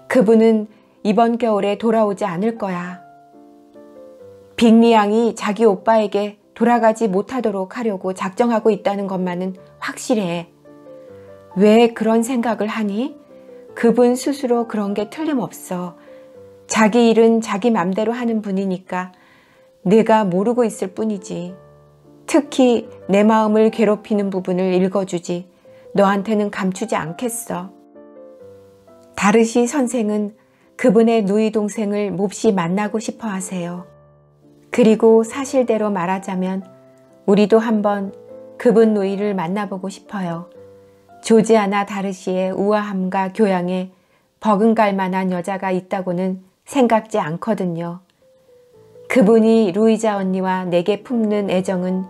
그분은 이번 겨울에 돌아오지 않을 거야. 빅리 양이 자기 오빠에게 돌아가지 못하도록 하려고 작정하고 있다는 것만은 확실해. 왜 그런 생각을 하니? 그분 스스로 그런 게 틀림없어. 자기 일은 자기 맘대로 하는 분이니까 내가 모르고 있을 뿐이지. 특히 내 마음을 괴롭히는 부분을 읽어주지 너한테는 감추지 않겠어. 다르시 선생은 그분의 누이 동생을 몹시 만나고 싶어 하세요. 그리고 사실대로 말하자면 우리도 한번 그분 누이를 만나보고 싶어요. 조지아나 다르시의 우아함과 교양에 버금갈 만한 여자가 있다고는 생각지 않거든요. 그분이 루이자 언니와 내게 품는 애정은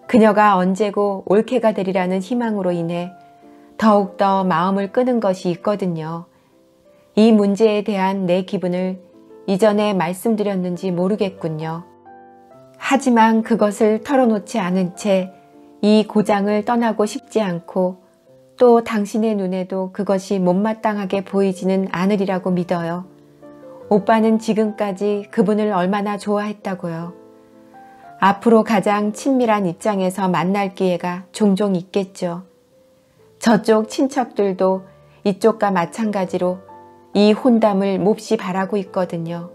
그녀가 언제고 올케가 되리라는 희망으로 인해 더욱더 마음을 끄는 것이 있거든요. 이 문제에 대한 내 기분을 이전에 말씀드렸는지 모르겠군요. 하지만 그것을 털어놓지 않은 채 이 고장을 떠나고 싶지 않고 또 당신의 눈에도 그것이 못마땅하게 보이지는 않으리라고 믿어요. 오빠는 지금까지 그분을 얼마나 좋아했다고요. 앞으로 가장 친밀한 입장에서 만날 기회가 종종 있겠죠. 저쪽 친척들도 이쪽과 마찬가지로 이 혼담을 몹시 바라고 있거든요.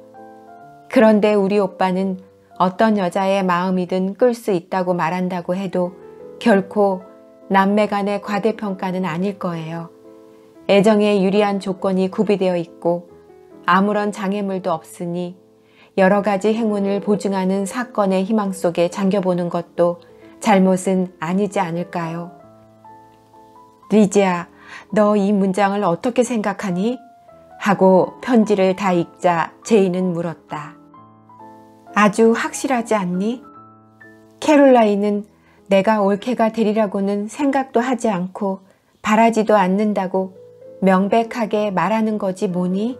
그런데 우리 오빠는 어떤 여자의 마음이든 끌 수 있다고 말한다고 해도 결코 남매 간의 과대평가는 아닐 거예요. 애정에 유리한 조건이 구비되어 있고 아무런 장애물도 없으니 여러 가지 행운을 보증하는 사건의 희망 속에 잠겨보는 것도 잘못은 아니지 않을까요? 리지야, 너 이 문장을 어떻게 생각하니? 하고 편지를 다 읽자 제이는 물었다. 아주 확실하지 않니? 캐롤라인은 내가 올케가 되리라고는 생각도 하지 않고 바라지도 않는다고 명백하게 말하는 거지 뭐니?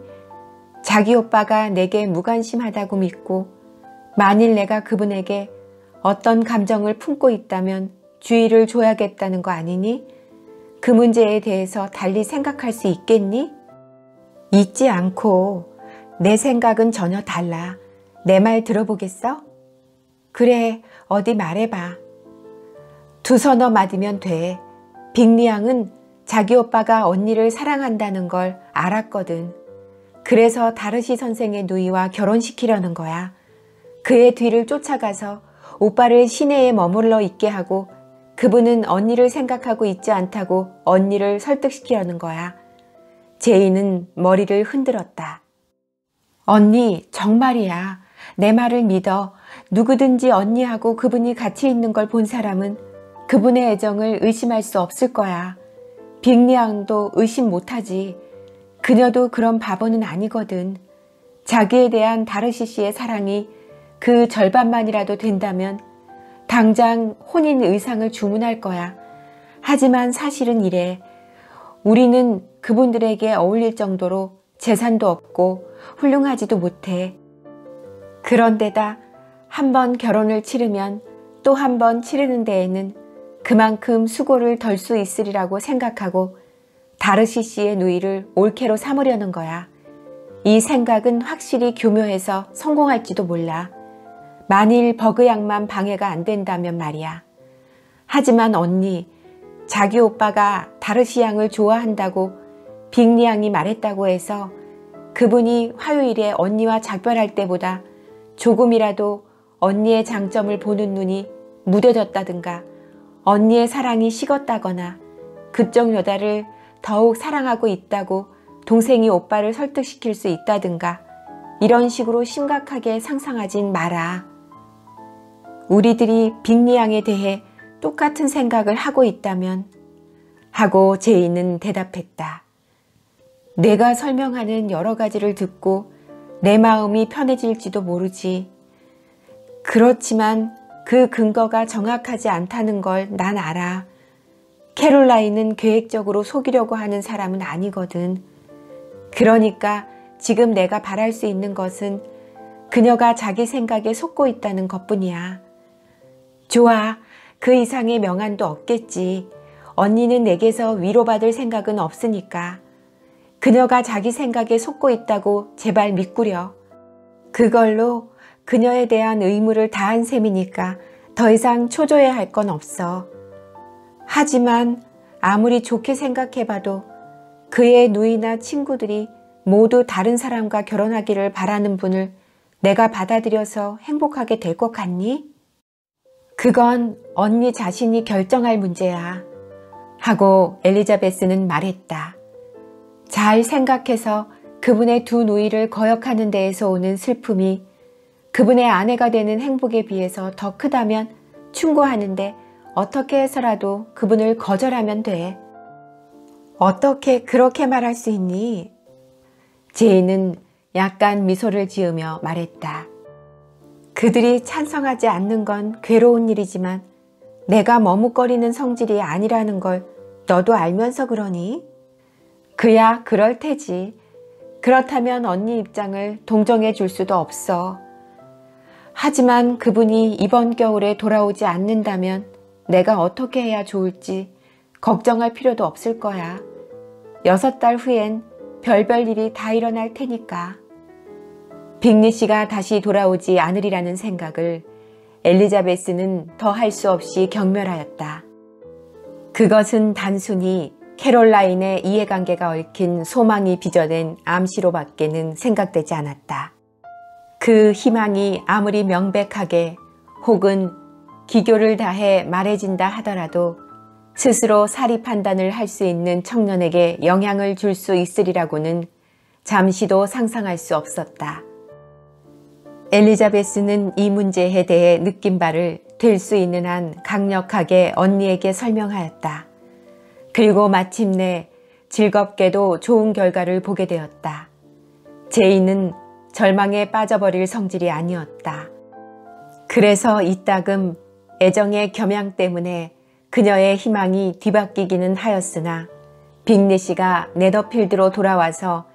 자기 오빠가 내게 무관심하다고 믿고 만일 내가 그분에게 어떤 감정을 품고 있다면 주의를 줘야겠다는 거 아니니? 그 문제에 대해서 달리 생각할 수 있겠니? 있지 않고 내 생각은 전혀 달라. 내 말 들어보겠어? 그래, 어디 말해봐. 두 서너 마디면 돼. 빅리양은 자기 오빠가 언니를 사랑한다는 걸 알았거든. 그래서 다르시 선생의 누이와 결혼시키려는 거야. 그의 뒤를 쫓아가서 오빠를 시내에 머물러 있게 하고 그분은 언니를 생각하고 있지 않다고 언니를 설득시키려는 거야. 제이는 머리를 흔들었다. 언니, 정말이야. 내 말을 믿어. 누구든지 언니하고 그분이 같이 있는 걸 본 사람은 그분의 애정을 의심할 수 없을 거야. 빅리앙도 의심 못하지. 그녀도 그런 바보는 아니거든. 자기에 대한 다르시 씨의 사랑이 그 절반만이라도 된다면 당장 혼인 의상을 주문할 거야. 하지만 사실은 이래. 우리는 그분들에게 어울릴 정도로 재산도 없고 훌륭하지도 못해. 그런데다 한 번 결혼을 치르면 또 한 번 치르는 데에는 그만큼 수고를 덜 수 있으리라고 생각하고 다르시 씨의 누이를 올케로 삼으려는 거야. 이 생각은 확실히 교묘해서 성공할지도 몰라. 만일 버그양만 방해가 안 된다면 말이야. 하지만 언니, 자기 오빠가 다르시 양을 좋아한다고 빅리 양이 말했다고 해서 그분이 화요일에 언니와 작별할 때보다 조금이라도 언니의 장점을 보는 눈이 무뎌졌다든가 언니의 사랑이 식었다거나 그쪽 여자를 더욱 사랑하고 있다고 동생이 오빠를 설득시킬 수 있다든가 이런 식으로 심각하게 상상하진 마라. 우리들이 빅리 양에 대해 똑같은 생각을 하고 있다면 하고 제이는 대답했다. 내가 설명하는 여러 가지를 듣고 내 마음이 편해질지도 모르지. 그렇지만 그 근거가 정확하지 않다는 걸 난 알아. 캐롤라인은 계획적으로 속이려고 하는 사람은 아니거든. 그러니까 지금 내가 바랄 수 있는 것은 그녀가 자기 생각에 속고 있다는 것뿐이야. 좋아. 그 이상의 명안도 없겠지. 언니는 내게서 위로받을 생각은 없으니까. 그녀가 자기 생각에 속고 있다고 제발 믿구려. 그걸로 그녀에 대한 의무를 다한 셈이니까 더 이상 초조해 할 건 없어. 하지만 아무리 좋게 생각해봐도 그의 누이나 친구들이 모두 다른 사람과 결혼하기를 바라는 분을 내가 받아들여서 행복하게 될 것 같니? 그건 언니 자신이 결정할 문제야. 하고 엘리자베스는 말했다. 잘 생각해서 그분의 두 누이를 거역하는 데에서 오는 슬픔이 그분의 아내가 되는 행복에 비해서 더 크다면 충고하는데 어떻게 해서라도 그분을 거절하면 돼. 어떻게 그렇게 말할 수 있니? 제이는 약간 미소를 지으며 말했다. 그들이 찬성하지 않는 건 괴로운 일이지만 내가 머뭇거리는 성질이 아니라는 걸 너도 알면서 그러니? 그야 그럴 테지. 그렇다면 언니 입장을 동정해 줄 수도 없어. 하지만 그분이 이번 겨울에 돌아오지 않는다면 내가 어떻게 해야 좋을지 걱정할 필요도 없을 거야. 6달 후엔 별별 일이 다 일어날 테니까. 빅리 씨가 다시 돌아오지 않으리라는 생각을 엘리자베스는 더 할 수 없이 경멸하였다. 그것은 단순히 캐롤라인의 이해관계가 얽힌 소망이 빚어낸 암시로밖에는 생각되지 않았다. 그 희망이 아무리 명백하게 혹은 기교를 다해 말해진다 하더라도 스스로 사리 판단을 할 수 있는 청년에게 영향을 줄 수 있으리라고는 잠시도 상상할 수 없었다. 엘리자베스는 이 문제에 대해 느낀 바를 될 수 있는 한 강력하게 언니에게 설명하였다. 그리고 마침내 즐겁게도 좋은 결과를 보게 되었다. 제이는 절망에 빠져버릴 성질이 아니었다. 그래서 이따금 애정의 겸양 때문에 그녀의 희망이 뒤바뀌기는 하였으나 빅리시가 네더필드로 돌아와서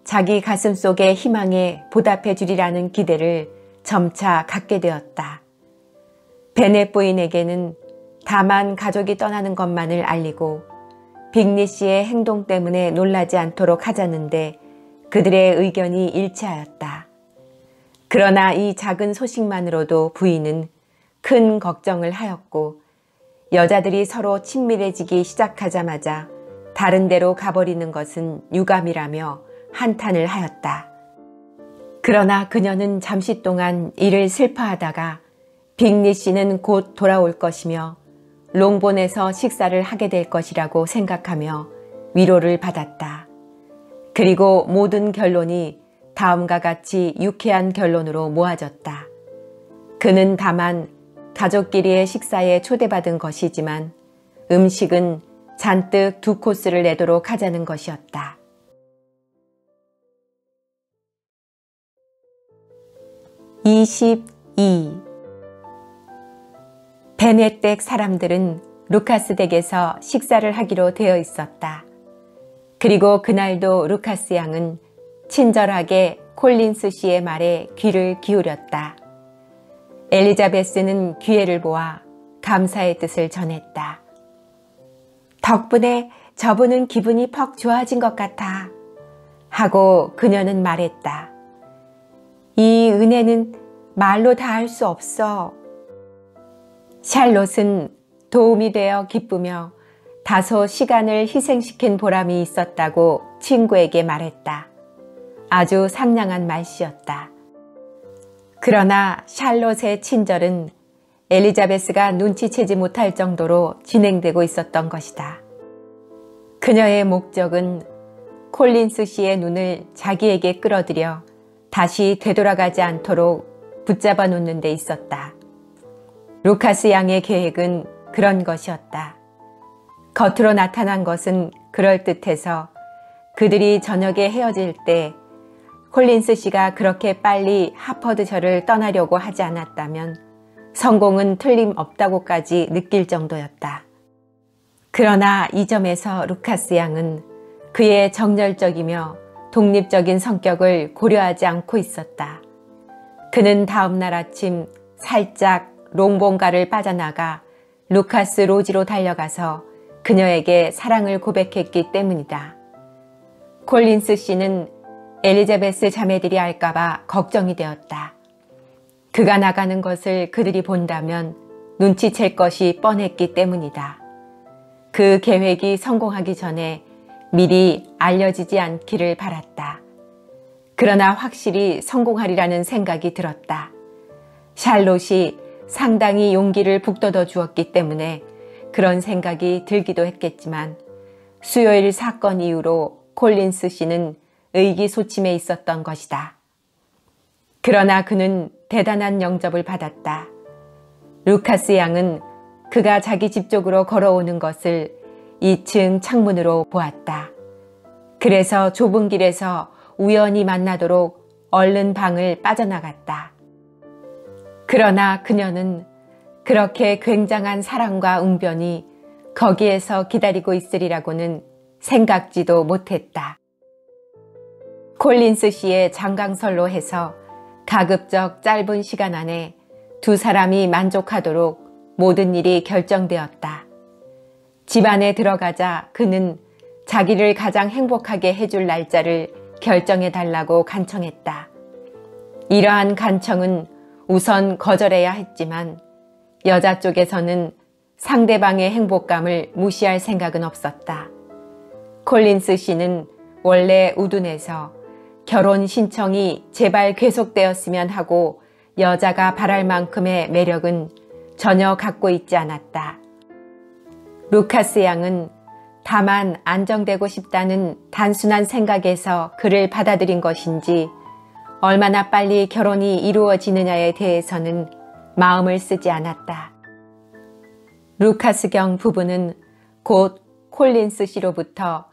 자기 가슴 속의 희망에 보답해 주리라는 기대를 점차 갖게 되었다. 베넷 부인에게는 다만 가족이 떠나는 것만을 알리고 빅리시의 행동 때문에 놀라지 않도록 하자는데 그들의 의견이 일치하였다. 그러나 이 작은 소식만으로도 부인은 큰 걱정을 하였고 여자들이 서로 친밀해지기 시작하자마자 다른 데로 가버리는 것은 유감이라며 한탄을 하였다. 그러나 그녀는 잠시 동안 이를 슬퍼하다가 빅리시는 곧 돌아올 것이며 롱본에서 식사를 하게 될 것이라고 생각하며 위로를 받았다. 그리고 모든 결론이 다음과 같이 유쾌한 결론으로 모아졌다. 그는 다만 가족끼리의 식사에 초대받은 것이지만 음식은 잔뜩 2코스를 내도록 하자는 것이었다. 22. 베넷 댁 사람들은 루카스 댁에서 식사를 하기로 되어 있었다. 그리고 그날도 루카스 양은 친절하게 콜린스 씨의 말에 귀를 기울였다. 엘리자베스는 기회를 보아 감사의 뜻을 전했다. 덕분에 저분은 기분이 퍽 좋아진 것 같아 하고 그녀는 말했다. 이 은혜는 말로 다 할 수 없어. 샬롯은 도움이 되어 기쁘며 다소 시간을 희생시킨 보람이 있었다고 친구에게 말했다. 아주 상냥한 말씨였다. 그러나 샬롯의 친절은 엘리자베스가 눈치채지 못할 정도로 진행되고 있었던 것이다. 그녀의 목적은 콜린스 씨의 눈을 자기에게 끌어들여 다시 되돌아가지 않도록 붙잡아 놓는 데 있었다. 루카스 양의 계획은 그런 것이었다. 겉으로 나타난 것은 그럴듯해서 그들이 저녁에 헤어질 때 콜린스 씨가 그렇게 빨리 하퍼드셔를 떠나려고 하지 않았다면 성공은 틀림없다고까지 느낄 정도였다. 그러나 이 점에서 루카스 양은 그의 정열적이며 독립적인 성격을 고려하지 않고 있었다. 그는 다음 날 아침 살짝 롱본가를 빠져나가 루카스 로지로 달려가서 그녀에게 사랑을 고백했기 때문이다. 콜린스 씨는 엘리자베스 자매들이 알까봐 걱정이 되었다. 그가 나가는 것을 그들이 본다면 눈치챌 것이 뻔했기 때문이다. 그 계획이 성공하기 전에 미리 알려지지 않기를 바랐다. 그러나 확실히 성공하리라는 생각이 들었다. 샬롯이 상당히 용기를 북돋워 주었기 때문에 그런 생각이 들기도 했겠지만 수요일 사건 이후로 콜린스 씨는 의기소침해 있었던 것이다. 그러나 그는 대단한 영접을 받았다. 루카스 양은 그가 자기 집 쪽으로 걸어오는 것을 2층 창문으로 보았다. 그래서 좁은 길에서 우연히 만나도록 얼른 방을 빠져나갔다. 그러나 그녀는 그렇게 굉장한 사랑과 웅변이 거기에서 기다리고 있으리라고는 생각지도 못했다. 콜린스 씨의 장강설로 해서 가급적 짧은 시간 안에 두 사람이 만족하도록 모든 일이 결정되었다. 집안에 들어가자 그는 자기를 가장 행복하게 해줄 날짜를 결정해 달라고 간청했다. 이러한 간청은 우선 거절해야 했지만 여자 쪽에서는 상대방의 행복감을 무시할 생각은 없었다. 콜린스 씨는 원래 우둔해서 결혼 신청이 제발 계속되었으면 하고 여자가 바랄 만큼의 매력은 전혀 갖고 있지 않았다. 루카스 양은 다만 안정되고 싶다는 단순한 생각에서 그를 받아들인 것인지 얼마나 빨리 결혼이 이루어지느냐에 대해서는 마음을 쓰지 않았다. 루카스 경 부부는 곧 콜린스 씨로부터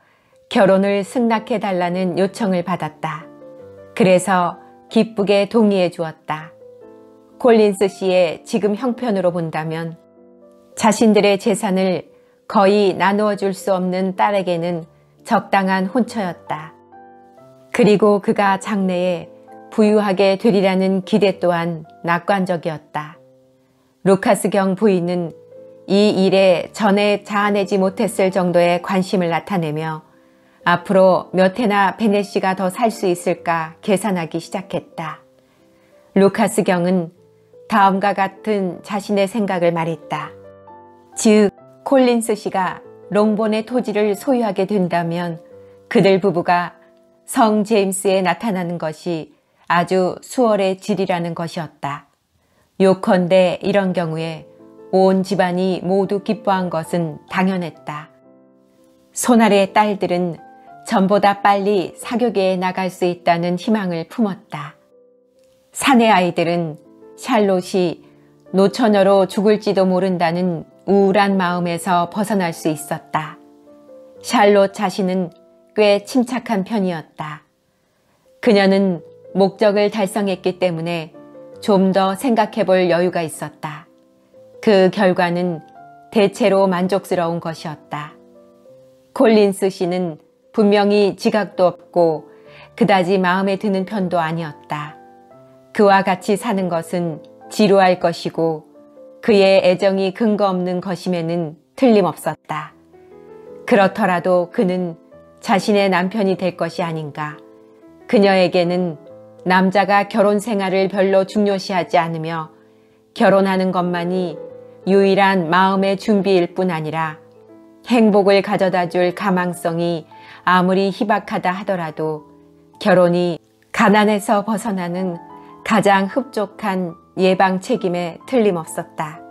결혼을 승낙해달라는 요청을 받았다. 그래서 기쁘게 동의해 주었다. 콜린스 씨의 지금 형편으로 본다면 자신들의 재산을 거의 나누어 줄 수 없는 딸에게는 적당한 혼처였다. 그리고 그가 장래에 부유하게 되리라는 기대 또한 낙관적이었다. 루카스 경 부인은 이 일에 전에 자아내지 못했을 정도의 관심을 나타내며 앞으로 몇 해나 베넷 씨가 더 살 수 있을까 계산하기 시작했다. 루카스 경은 다음과 같은 자신의 생각을 말했다. 즉, 콜린스 씨가 롱본의 토지를 소유하게 된다면 그들 부부가 성 제임스에 나타나는 것이 아주 수월의 질이라는 것이었다. 요컨대 이런 경우에 온 집안이 모두 기뻐한 것은 당연했다. 손아래의 딸들은 전보다 빨리 사교계에 나갈 수 있다는 희망을 품었다. 사내 아이들은 샬롯이 노처녀로 죽을지도 모른다는 우울한 마음에서 벗어날 수 있었다. 샬롯 자신은 꽤 침착한 편이었다. 그녀는 목적을 달성했기 때문에 좀 더 생각해 볼 여유가 있었다. 그 결과는 대체로 만족스러운 것이었다. 콜린스 씨는 분명히 지각도 없고 그다지 마음에 드는 편도 아니었다. 그와 같이 사는 것은 지루할 것이고 그의 애정이 근거 없는 것임에는 틀림없었다. 그렇더라도 그는 자신의 남편이 될 것이 아닌가. 그녀에게는 남자가 결혼 생활을 별로 중요시하지 않으며 결혼하는 것만이 유일한 마음의 준비일 뿐 아니라 행복을 가져다 줄 가망성이 아무리 희박하다 하더라도 결혼이 가난에서 벗어나는 가장 흡족한 예방책임에 틀림없었다.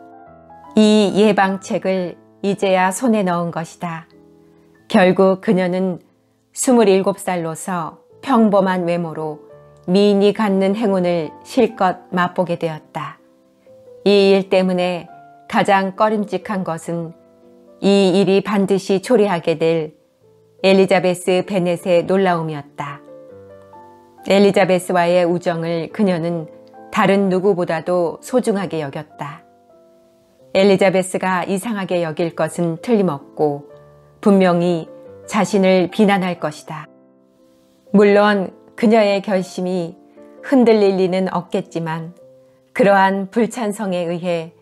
이 예방책을 이제야 손에 넣은 것이다. 결국 그녀는 27살로서 평범한 외모로 미인이 갖는 행운을 실컷 맛보게 되었다. 이 일 때문에 가장 꺼림칙한 것은 이 일이 반드시 초래하게 될 엘리자베스 베넷의 놀라움이었다. 엘리자베스와의 우정을 그녀는 다른 누구보다도 소중하게 여겼다. 엘리자베스가 이상하게 여길 것은 틀림없고 분명히 자신을 비난할 것이다. 물론 그녀의 결심이 흔들릴 리는 없겠지만 그러한 불찬성에 의해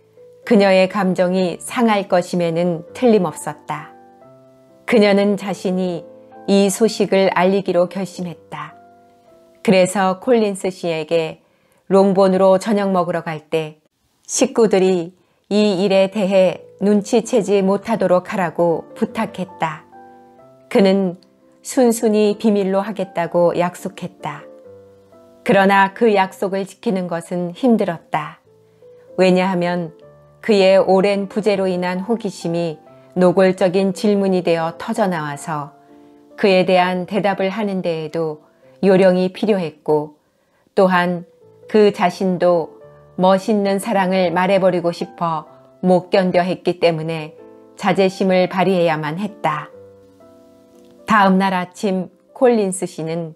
그녀의 감정이 상할 것임에는 틀림없었다. 그녀는 자신이 이 소식을 알리기로 결심했다. 그래서 콜린스 씨에게 롱본으로 저녁 먹으러 갈 때 식구들이 이 일에 대해 눈치채지 못하도록 하라고 부탁했다. 그는 순순히 비밀로 하겠다고 약속했다. 그러나 그 약속을 지키는 것은 힘들었다. 왜냐하면 그의 오랜 부재로 인한 호기심이 노골적인 질문이 되어 터져나와서 그에 대한 대답을 하는 데에도 요령이 필요했고 또한 그 자신도 멋있는 사랑을 말해버리고 싶어 못 견뎌 했기 때문에 자제심을 발휘해야만 했다. 다음 날 아침 콜린스 씨는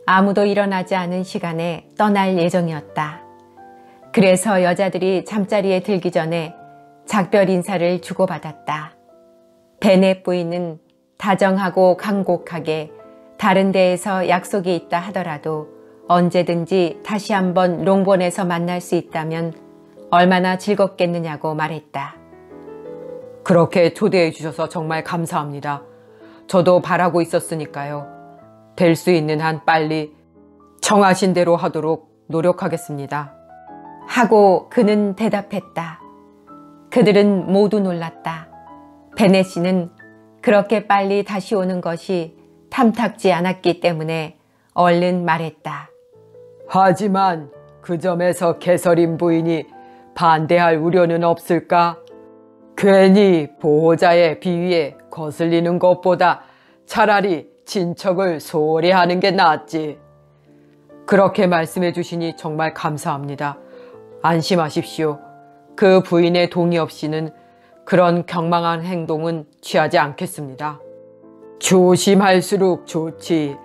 아무도 일어나지 않은 시간에 떠날 예정이었다. 그래서 여자들이 잠자리에 들기 전에 작별 인사를 주고받았다. 베넷 부인은 다정하고 간곡하게 다른 데에서 약속이 있다 하더라도 언제든지 다시 한번 롱본에서 만날 수 있다면 얼마나 즐겁겠느냐고 말했다. 그렇게 초대해 주셔서 정말 감사합니다. 저도 바라고 있었으니까요. 될 수 있는 한 빨리 청하신 대로 하도록 노력하겠습니다. 하고 그는 대답했다. 그들은 모두 놀랐다. 베넷 씨는 그렇게 빨리 다시 오는 것이 탐탁지 않았기 때문에 얼른 말했다. 하지만 그 점에서 개설인 부인이 반대할 우려는 없을까? 괜히 보호자의 비위에 거슬리는 것보다 차라리 친척을 소홀히 하는 게 낫지. 그렇게 말씀해 주시니 정말 감사합니다. 안심하십시오. 그 부인의 동의 없이는 그런 경망한 행동은 취하지 않겠습니다. 조심할수록 좋지.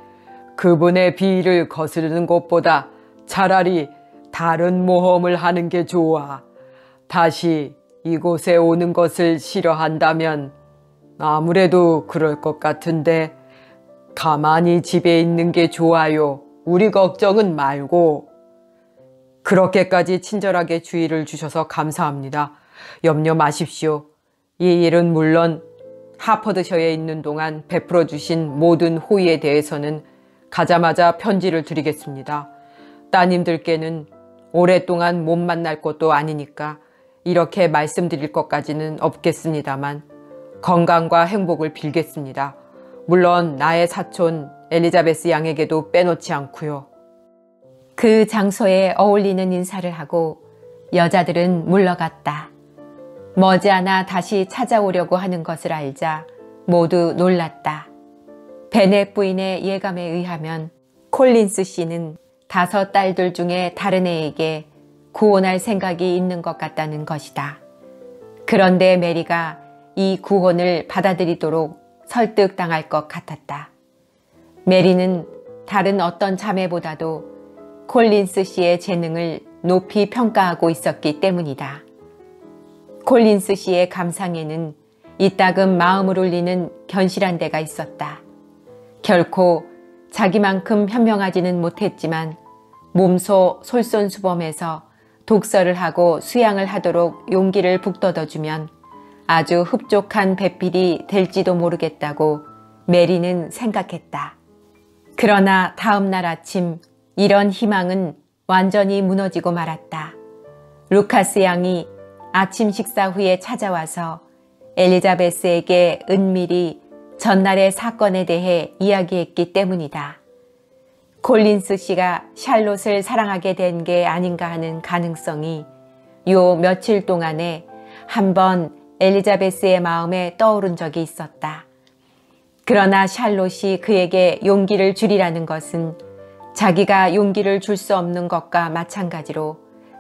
그분의 비위를 거스르는 것보다 차라리 다른 모험을 하는 게 좋아. 다시 이곳에 오는 것을 싫어한다면 아무래도 그럴 것 같은데 가만히 집에 있는 게 좋아요. 우리 걱정은 말고. 그렇게까지 친절하게 주의를 주셔서 감사합니다. 염려 마십시오. 이 일은 물론 하퍼드셔에 있는 동안 베풀어 주신 모든 호의에 대해서는 가자마자 편지를 드리겠습니다. 따님들께는 오랫동안 못 만날 것도 아니니까 이렇게 말씀드릴 것까지는 없겠습니다만 건강과 행복을 빌겠습니다. 물론 나의 사촌 엘리자베스 양에게도 빼놓지 않고요. 그 장소에 어울리는 인사를 하고 여자들은 물러갔다. 머지않아 다시 찾아오려고 하는 것을 알자 모두 놀랐다. 베넷 부인의 예감에 의하면 콜린스 씨는 5 딸들 중에 다른 애에게 구혼할 생각이 있는 것 같다는 것이다. 그런데 메리가 이 구혼을 받아들이도록 설득당할 것 같았다. 메리는 다른 어떤 자매보다도 콜린스 씨의 재능을 높이 평가하고 있었기 때문이다. 콜린스 씨의 감상에는 이따금 마음을 울리는 견실한 데가 있었다. 결코 자기만큼 현명하지는 못했지만 몸소 솔선수범해서 독서를 하고 수양을 하도록 용기를 북돋아주면 아주 흡족한 배필이 될지도 모르겠다고 메리는 생각했다. 그러나 다음 날 아침 이런 희망은 완전히 무너지고 말았다. 루카스 양이 아침 식사 후에 찾아와서 엘리자베스에게 은밀히 전날의 사건에 대해 이야기했기 때문이다. 콜린스 씨가 샬롯을 사랑하게 된 게 아닌가 하는 가능성이 요 며칠 동안에 한번 엘리자베스의 마음에 떠오른 적이 있었다. 그러나 샬롯이 그에게 용기를 주리라는 것은 자기가 용기를 줄 수 없는 것과 마찬가지로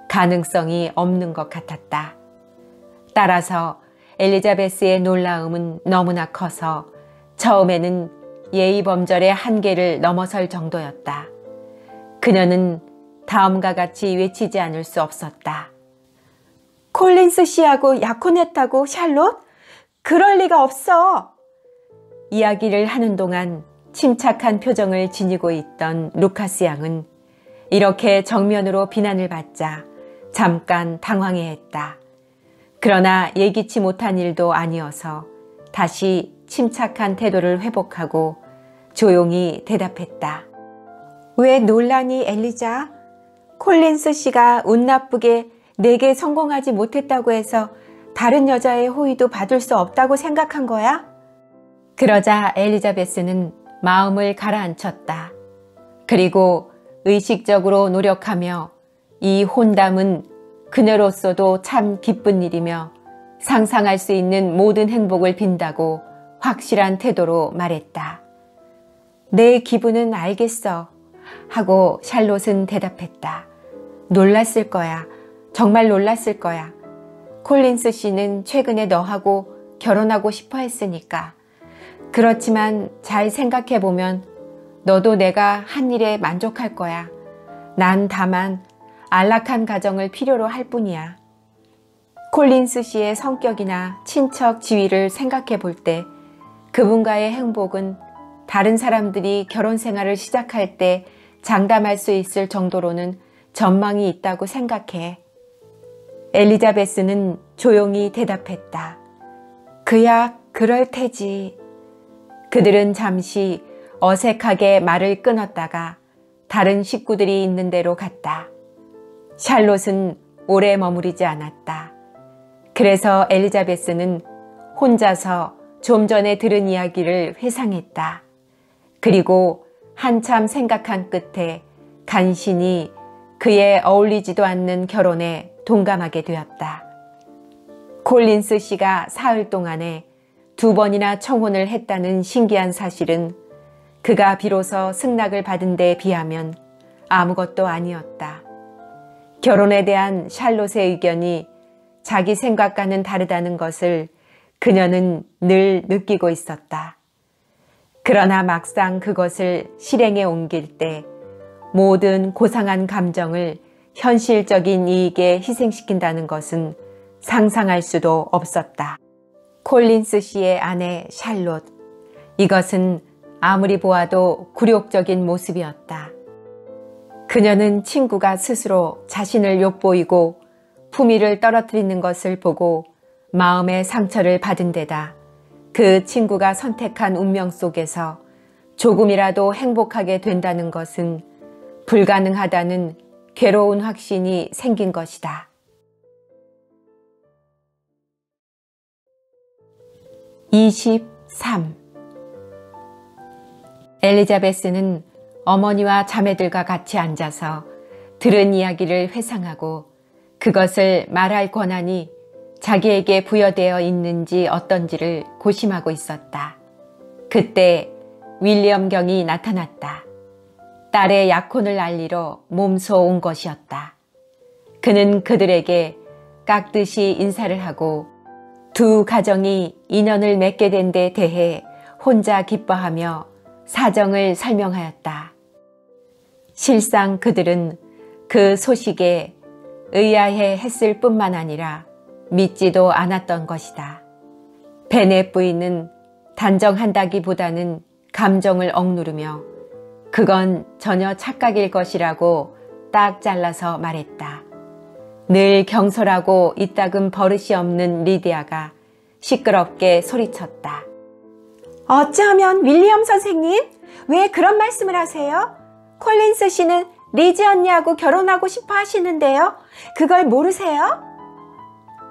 가능성이 없는 것 같았다. 따라서 엘리자베스의 놀라움은 너무나 커서 처음에는 예의범절의 한계를 넘어설 정도였다. 그녀는 다음과 같이 외치지 않을 수 없었다. 콜린스 씨하고 약혼했다고 샬롯? 그럴 리가 없어. 이야기를 하는 동안 침착한 표정을 지니고 있던 루카스 양은 이렇게 정면으로 비난을 받자 잠깐 당황해했다. 그러나 예기치 못한 일도 아니어서 다시 침착한 태도를 회복하고 조용히 대답했다. 왜 놀라니 엘리자? 콜린스 씨가 운 나쁘게 내게 성공하지 못했다고 해서 다른 여자의 호의도 받을 수 없다고 생각한 거야? 그러자 엘리자베스는 마음을 가라앉혔다. 그리고 의식적으로 노력하며 이 혼담은 그녀로서도 참 기쁜 일이며 상상할 수 있는 모든 행복을 빈다고 확실한 태도로 말했다. 내 기분은 알겠어 하고 샬롯은 대답했다. 놀랐을 거야. 정말 놀랐을 거야. 콜린스 씨는 최근에 너하고 결혼하고 싶어 했으니까. 그렇지만 잘 생각해보면 너도 내가 한 일에 만족할 거야. 난 다만 안락한 가정을 필요로 할 뿐이야. 콜린스 씨의 성격이나 친척 지위를 생각해 볼 때 그분과의 행복은 다른 사람들이 결혼 생활을 시작할 때 장담할 수 있을 정도로는 전망이 있다고 생각해. 엘리자베스는 조용히 대답했다. 그야 그럴 테지. 그들은 잠시 어색하게 말을 끊었다가 다른 식구들이 있는 데로 갔다. 샬롯은 오래 머무르지 않았다. 그래서 엘리자베스는 혼자서 좀 전에 들은 이야기를 회상했다. 그리고 한참 생각한 끝에 간신히 그의 어울리지도 않는 결혼에 동감하게 되었다. 콜린스 씨가 사흘 동안에 2번이나 청혼을 했다는 신기한 사실은 그가 비로소 승낙을 받은 데에 비하면 아무것도 아니었다. 결혼에 대한 샬롯의 의견이 자기 생각과는 다르다는 것을 그녀는 늘 느끼고 있었다. 그러나 막상 그것을 실행에 옮길 때 모든 고상한 감정을 현실적인 이익에 희생시킨다는 것은 상상할 수도 없었다. 콜린스 씨의 아내 샬롯, 이것은 아무리 보아도 굴욕적인 모습이었다. 그녀는 친구가 스스로 자신을 욕보이고 품위를 떨어뜨리는 것을 보고 마음의 상처를 받은 데다 그 친구가 선택한 운명 속에서 조금이라도 행복하게 된다는 것은 불가능하다는 괴로운 확신이 생긴 것이다. 23. 엘리자베스는 어머니와 자매들과 같이 앉아서 들은 이야기를 회상하고 그것을 말할 권한이 자기에게 부여되어 있는지 어떤지를 고심하고 있었다. 그때 윌리엄 경이 나타났다. 딸의 약혼을 알리러 몸소 온 것이었다. 그는 그들에게 깍듯이 인사를 하고 두 가정이 인연을 맺게 된 데 대해 혼자 기뻐하며 사정을 설명하였다. 실상 그들은 그 소식에 의아해 했을 뿐만 아니라 믿지도 않았던 것이다. 베넷 부인은 단정한다기보다는 감정을 억누르며 그건 전혀 착각일 것이라고 딱 잘라서 말했다. 늘 경솔하고 이따금 버릇이 없는 리디아가 시끄럽게 소리쳤다. 어쩌면 윌리엄 선생님? 왜 그런 말씀을 하세요? 콜린스 씨는 리지 언니하고 결혼하고 싶어 하시는데요. 그걸 모르세요?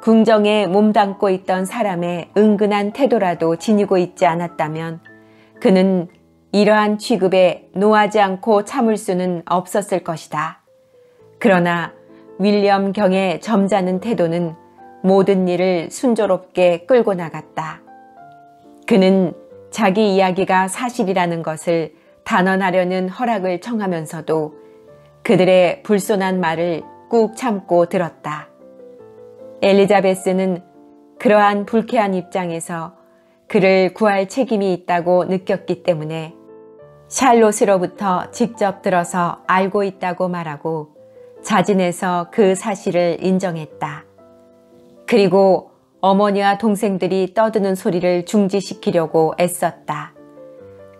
궁정에 몸담고 있던 사람의 은근한 태도라도 지니고 있지 않았다면 그는 이러한 취급에 노하지 않고 참을 수는 없었을 것이다. 그러나 윌리엄 경의 점잖은 태도는 모든 일을 순조롭게 끌고 나갔다. 그는 자기 이야기가 사실이라는 것을 단언하려는 허락을 청하면서도 그들의 불손한 말을 꾹 참고 들었다. 엘리자베스는 그러한 불쾌한 입장에서 그를 구할 책임이 있다고 느꼈기 때문에 샬롯으로부터 직접 들어서 알고 있다고 말하고 자진해서 그 사실을 인정했다. 그리고 어머니와 동생들이 떠드는 소리를 중지시키려고 애썼다.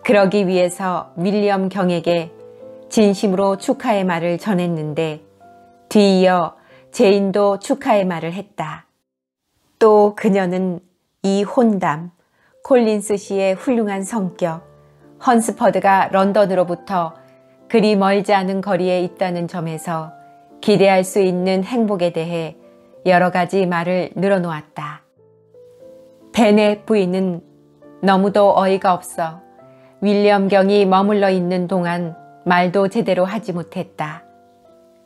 그러기 위해서 윌리엄 경에게 진심으로 축하의 말을 전했는데 뒤이어 제인도 축하의 말을 했다. 또 그녀는 이 혼담, 콜린스 씨의 훌륭한 성격, 헌스퍼드가 런던으로부터 그리 멀지 않은 거리에 있다는 점에서 기대할 수 있는 행복에 대해 여러 가지 말을 늘어놓았다. 베넷 부인은 너무도 어이가 없어 윌리엄 경이 머물러 있는 동안 말도 제대로 하지 못했다.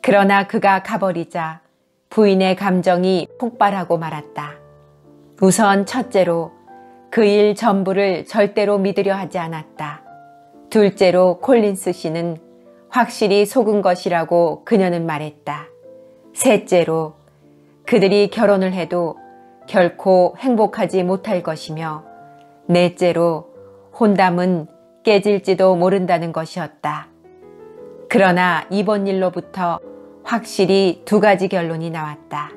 그러나 그가 가버리자 부인의 감정이 폭발하고 말았다. 우선 첫째로 그 일 전부를 절대로 믿으려 하지 않았다. 둘째로 콜린스 씨는 확실히 속은 것이라고 그녀는 말했다. 셋째로 그들이 결혼을 해도 결코 행복하지 못할 것이며 넷째로 혼담은 깨질지도 모른다는 것이었다. 그러나 이번 일로부터 확실히 두 가지 결론이 나왔다.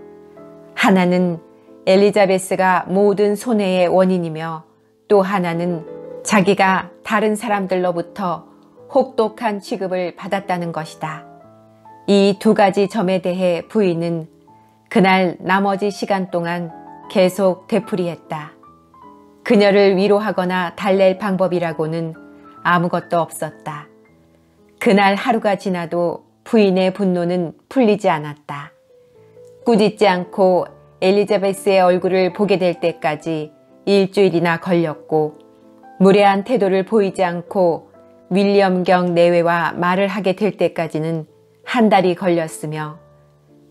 하나는 엘리자베스가 모든 손해의 원인이며 또 하나는 자기가 다른 사람들로부터 혹독한 취급을 받았다는 것이다. 이 두 가지 점에 대해 부인은 그날 나머지 시간 동안 계속 되풀이했다. 그녀를 위로하거나 달랠 방법이라고는 아무것도 없었다. 그날 하루가 지나도 부인의 분노는 풀리지 않았다. 꾸짖지 않고 엘리자베스의 얼굴을 보게 될 때까지 일주일이나 걸렸고 무례한 태도를 보이지 않고 윌리엄 경 내외와 말을 하게 될 때까지는 한 달이 걸렸으며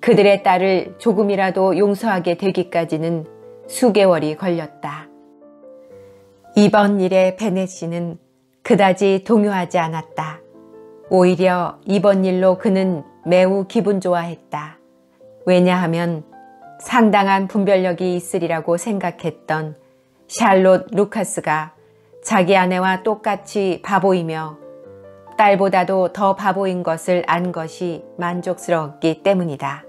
그들의 딸을 조금이라도 용서하게 되기까지는 수개월이 걸렸다. 이번 일에 베넷 씨는 그다지 동요하지 않았다. 오히려 이번 일로 그는 매우 기분 좋아했다. 왜냐하면 상당한 분별력이 있으리라고 생각했던 샬롯 루카스가 자기 아내와 똑같이 바보이며 딸보다도 더 바보인 것을 안 것이 만족스러웠기 때문이다.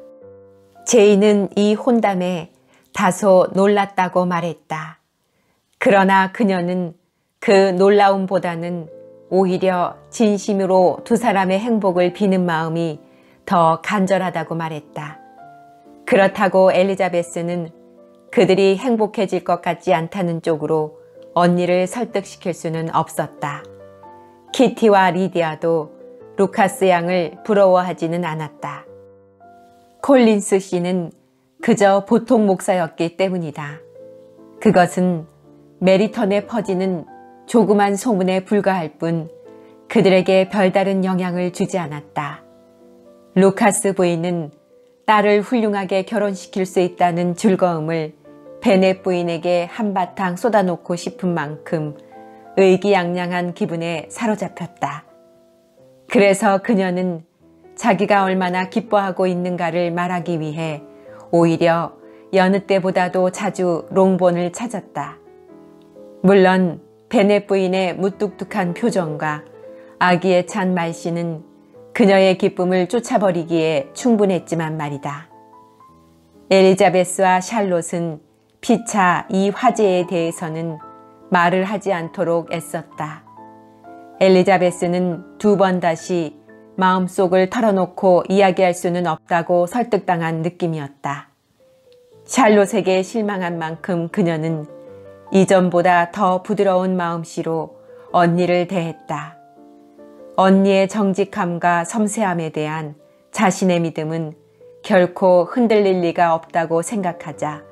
제이는 이 혼담에 다소 놀랐다고 말했다. 그러나 그녀는 그 놀라움보다는 오히려 진심으로 두 사람의 행복을 비는 마음이 더 간절하다고 말했다. 그렇다고 엘리자베스는 그들이 행복해질 것 같지 않다는 쪽으로 언니를 설득시킬 수는 없었다. 키티와 리디아도 루카스 양을 부러워하지는 않았다. 콜린스 씨는 그저 보통 목사였기 때문이다. 그것은 메리턴에 퍼지는 조그만 소문에 불과할 뿐 그들에게 별다른 영향을 주지 않았다. 루카스 부인은 딸을 훌륭하게 결혼시킬 수 있다는 즐거움을 베넷 부인에게 한바탕 쏟아놓고 싶은 만큼 의기양양한 기분에 사로잡혔다. 그래서 그녀는 자기가 얼마나 기뻐하고 있는가를 말하기 위해 오히려 여느 때보다도 자주 롱본을 찾았다. 물론 베넷 부인의 무뚝뚝한 표정과 아기에 찬 말씨는 그녀의 기쁨을 쫓아버리기에 충분했지만 말이다. 엘리자베스와 샬롯은 피차 이 화제에 대해서는 말을 하지 않도록 애썼다. 엘리자베스는 두 번 다시 마음속을 털어놓고 이야기할 수는 없다고 설득당한 느낌이었다. 샬롯에게 실망한 만큼 그녀는 이전보다 더 부드러운 마음씨로 언니를 대했다. 언니의 정직함과 섬세함에 대한 자신의 믿음은 결코 흔들릴 리가 없다고 생각하자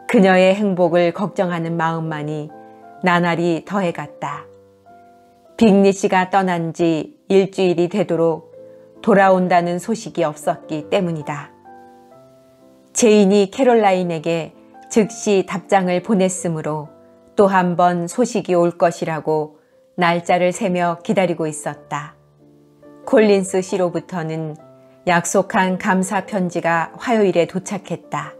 그녀의 행복을 걱정하는 마음만이 나날이 더해갔다. 빅리 씨가 떠난 지 일주일이 되도록 돌아온다는 소식이 없었기 때문이다. 제인이 캐롤라인에게 즉시 답장을 보냈으므로 또 한 번 소식이 올 것이라고 날짜를 세며 기다리고 있었다. 콜린스 씨로부터는 약속한 감사 편지가 화요일에 도착했다.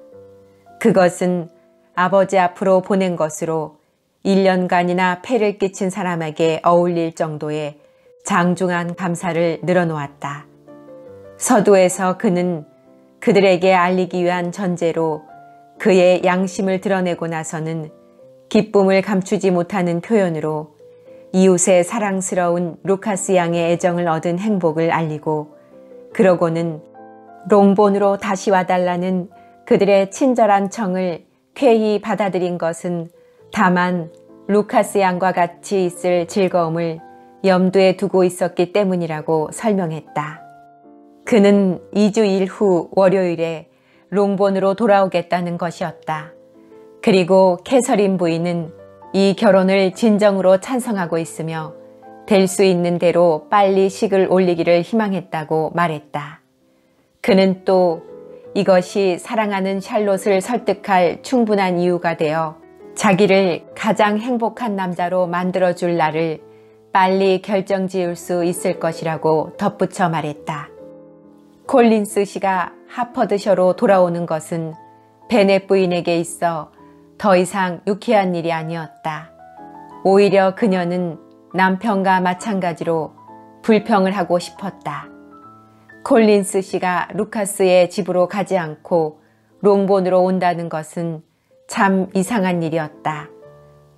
그것은 아버지 앞으로 보낸 것으로 1년간이나 폐를 끼친 사람에게 어울릴 정도의 장중한 감사를 늘어놓았다. 서두에서 그는 그들에게 알리기 위한 전제로 그의 양심을 드러내고 나서는 기쁨을 감추지 못하는 표현으로 이웃의 사랑스러운 루카스 양의 애정을 얻은 행복을 알리고 그러고는 롱본으로 다시 와달라는 그들의 친절한 청을 쾌히 받아들인 것은 다만 루카스 양과 같이 있을 즐거움을 염두에 두고 있었기 때문이라고 설명했다. 그는 2주일 후 월요일에 롱본으로 돌아오겠다는 것이었다. 그리고 캐서린 부인은 이 결혼을 진정으로 찬성하고 있으며 될 수 있는 대로 빨리 식을 올리기를 희망했다고 말했다. 그는 또 이것이 사랑하는 샬롯을 설득할 충분한 이유가 되어 자기를 가장 행복한 남자로 만들어줄 날을 빨리 결정지을 수 있을 것이라고 덧붙여 말했다. 콜린스 씨가 하퍼드셔로 돌아오는 것은 베넷 부인에게 있어 더 이상 유쾌한 일이 아니었다. 오히려 그녀는 남편과 마찬가지로 불평을 하고 싶었다. 콜린스 씨가 루카스의 집으로 가지 않고 롱본으로 온다는 것은 참 이상한 일이었다.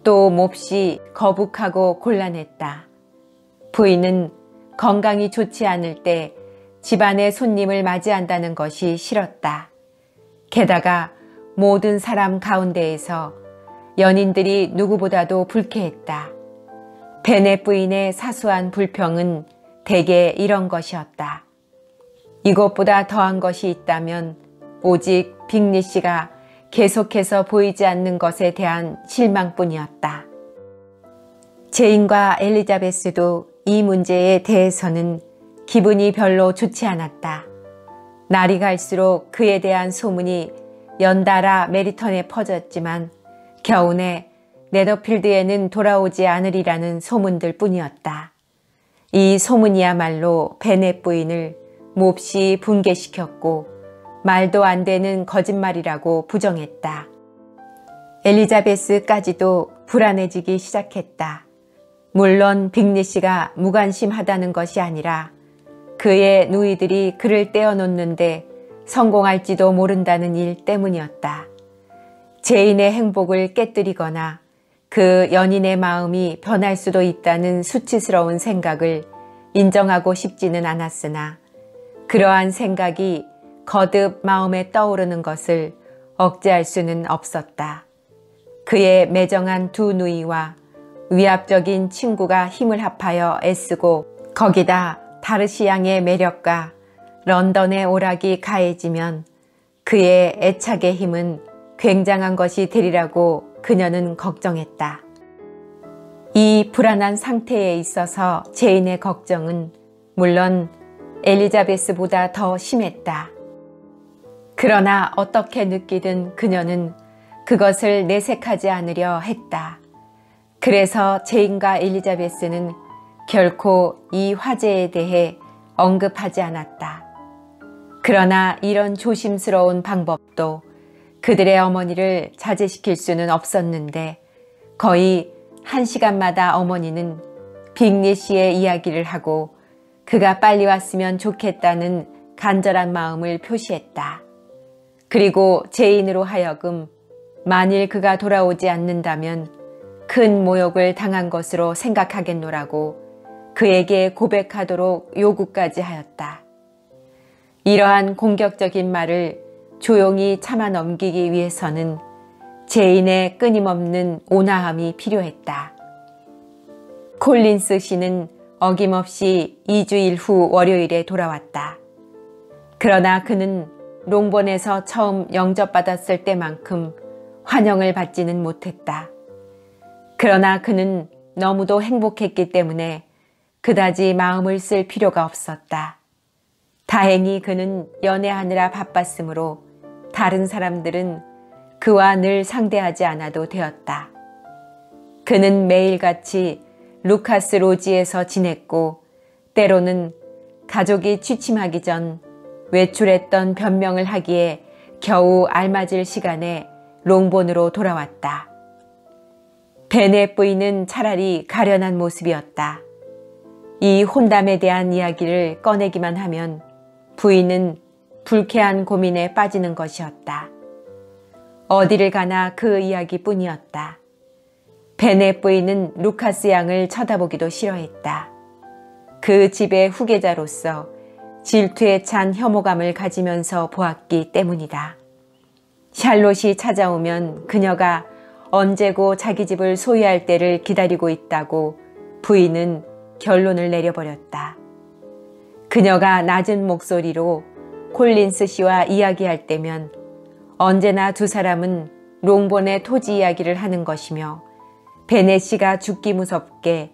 또 몹시 거북하고 곤란했다. 부인은 건강이 좋지 않을 때 집안의 손님을 맞이한다는 것이 싫었다. 게다가 모든 사람 가운데에서 연인들이 누구보다도 불쾌했다. 베넷 부인의 사소한 불평은 대개 이런 것이었다. 이것보다 더한 것이 있다면 오직 빅리 씨가 계속해서 보이지 않는 것에 대한 실망뿐이었다. 제인과 엘리자베스도 이 문제에 대해서는 기분이 별로 좋지 않았다. 날이 갈수록 그에 대한 소문이 연달아 메리턴에 퍼졌지만 겨우내 네더필드에는 돌아오지 않으리라는 소문들 뿐이었다. 이 소문이야말로 베넷 부인을 몹시 분개시켰고 말도 안 되는 거짓말이라고 부정했다. 엘리자베스까지도 불안해지기 시작했다. 물론 빅리 씨가 무관심하다는 것이 아니라 그의 누이들이 그를 떼어놓는데 성공할지도 모른다는 일 때문이었다. 제인의 행복을 깨뜨리거나 그 연인의 마음이 변할 수도 있다는 수치스러운 생각을 인정하고 싶지는 않았으나 그러한 생각이 거듭 마음에 떠오르는 것을 억제할 수는 없었다. 그의 매정한 두 누이와 위압적인 친구가 힘을 합하여 애쓰고 거기다 다르시 양의 매력과 런던의 오락이 가해지면 그의 애착의 힘은 굉장한 것이 되리라고 그녀는 걱정했다. 이 불안한 상태에 있어서 제인의 걱정은 물론 엘리자베스보다 더 심했다. 그러나 어떻게 느끼든 그녀는 그것을 내색하지 않으려 했다. 그래서 제인과 엘리자베스는 결코 이 화제에 대해 언급하지 않았다. 그러나 이런 조심스러운 방법도 그들의 어머니를 자제시킬 수는 없었는데 거의 1시간마다 어머니는 빅리 씨의 이야기를 하고 그가 빨리 왔으면 좋겠다는 간절한 마음을 표시했다. 그리고 제인으로 하여금 만일 그가 돌아오지 않는다면 큰 모욕을 당한 것으로 생각하겠노라고 그에게 고백하도록 요구까지 하였다. 이러한 공격적인 말을 조용히 참아 넘기기 위해서는 제인의 끊임없는 온화함이 필요했다. 콜린스 씨는 어김없이 2주일 후 월요일에 돌아왔다. 그러나 그는 롱본에서 처음 영접받았을 때만큼 환영을 받지는 못했다. 그러나 그는 너무도 행복했기 때문에 그다지 마음을 쓸 필요가 없었다. 다행히 그는 연애하느라 바빴으므로 다른 사람들은 그와 늘 상대하지 않아도 되었다. 그는 매일같이 루카스 로지에서 지냈고 때로는 가족이 취침하기 전 외출했던 변명을 하기에 겨우 알맞을 시간에 롱본으로 돌아왔다. 베넷 부인은 차라리 가련한 모습이었다. 이 혼담에 대한 이야기를 꺼내기만 하면 부인은 불쾌한 고민에 빠지는 것이었다. 어디를 가나 그 이야기뿐이었다. 베넷 부인은 루카스 양을 쳐다보기도 싫어했다. 그 집의 후계자로서 질투에 찬 혐오감을 가지면서 보았기 때문이다. 샬롯이 찾아오면 그녀가 언제고 자기 집을 소유할 때를 기다리고 있다고 부인은 결론을 내려버렸다. 그녀가 낮은 목소리로 콜린스 씨와 이야기할 때면 언제나 두 사람은 롱본의 토지 이야기를 하는 것이며 베넷 씨가 죽기 무섭게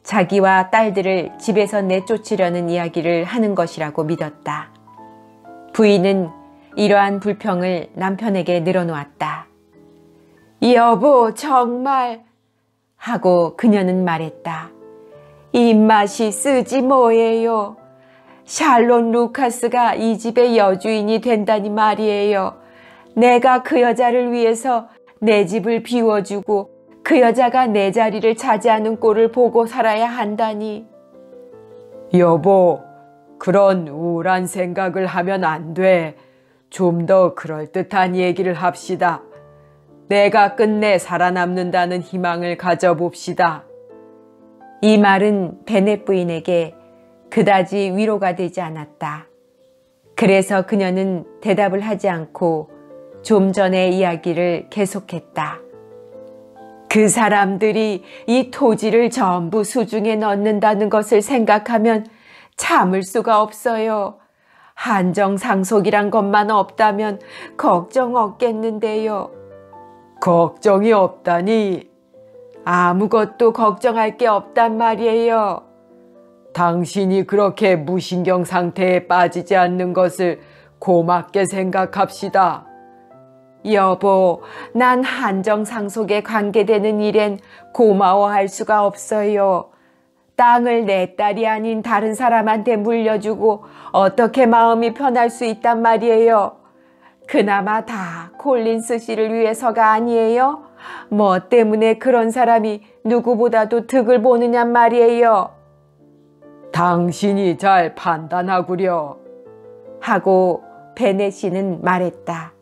자기와 딸들을 집에서 내쫓으려는 이야기를 하는 것이라고 믿었다. 부인은 이러한 불평을 남편에게 늘어놓았다. 여보, 정말 하고 그녀는 말했다. 입맛이 쓰지 뭐예요. 샬롯 루카스가 이 집의 여주인이 된다니 말이에요. 내가 그 여자를 위해서 내 집을 비워주고 그 여자가 내 자리를 차지하는 꼴을 보고 살아야 한다니. 여보, 그런 우울한 생각을 하면 안 돼. 좀 더 그럴듯한 얘기를 합시다. 내가 끝내 살아남는다는 희망을 가져봅시다. 이 말은 베넷 부인에게 그다지 위로가 되지 않았다. 그래서 그녀는 대답을 하지 않고 좀 전의 이야기를 계속했다. 그 사람들이 이 토지를 전부 수중에 넣는다는 것을 생각하면 참을 수가 없어요. 한정상속이란 것만 없다면 걱정 없겠는데요. 걱정이 없다니. 아무것도 걱정할 게 없단 말이에요. 당신이 그렇게 무신경 상태에 빠지지 않는 것을 고맙게 생각합시다. 여보, 난 한정상속에 관계되는 일엔 고마워할 수가 없어요. 땅을 내 딸이 아닌 다른 사람한테 물려주고 어떻게 마음이 편할 수 있단 말이에요. 그나마 다 콜린스 씨를 위해서가 아니에요? 뭐 때문에 그런 사람이 누구보다도 득을 보느냔 말이에요. 당신이 잘 판단하구려. 하고 베네 씨는 말했다.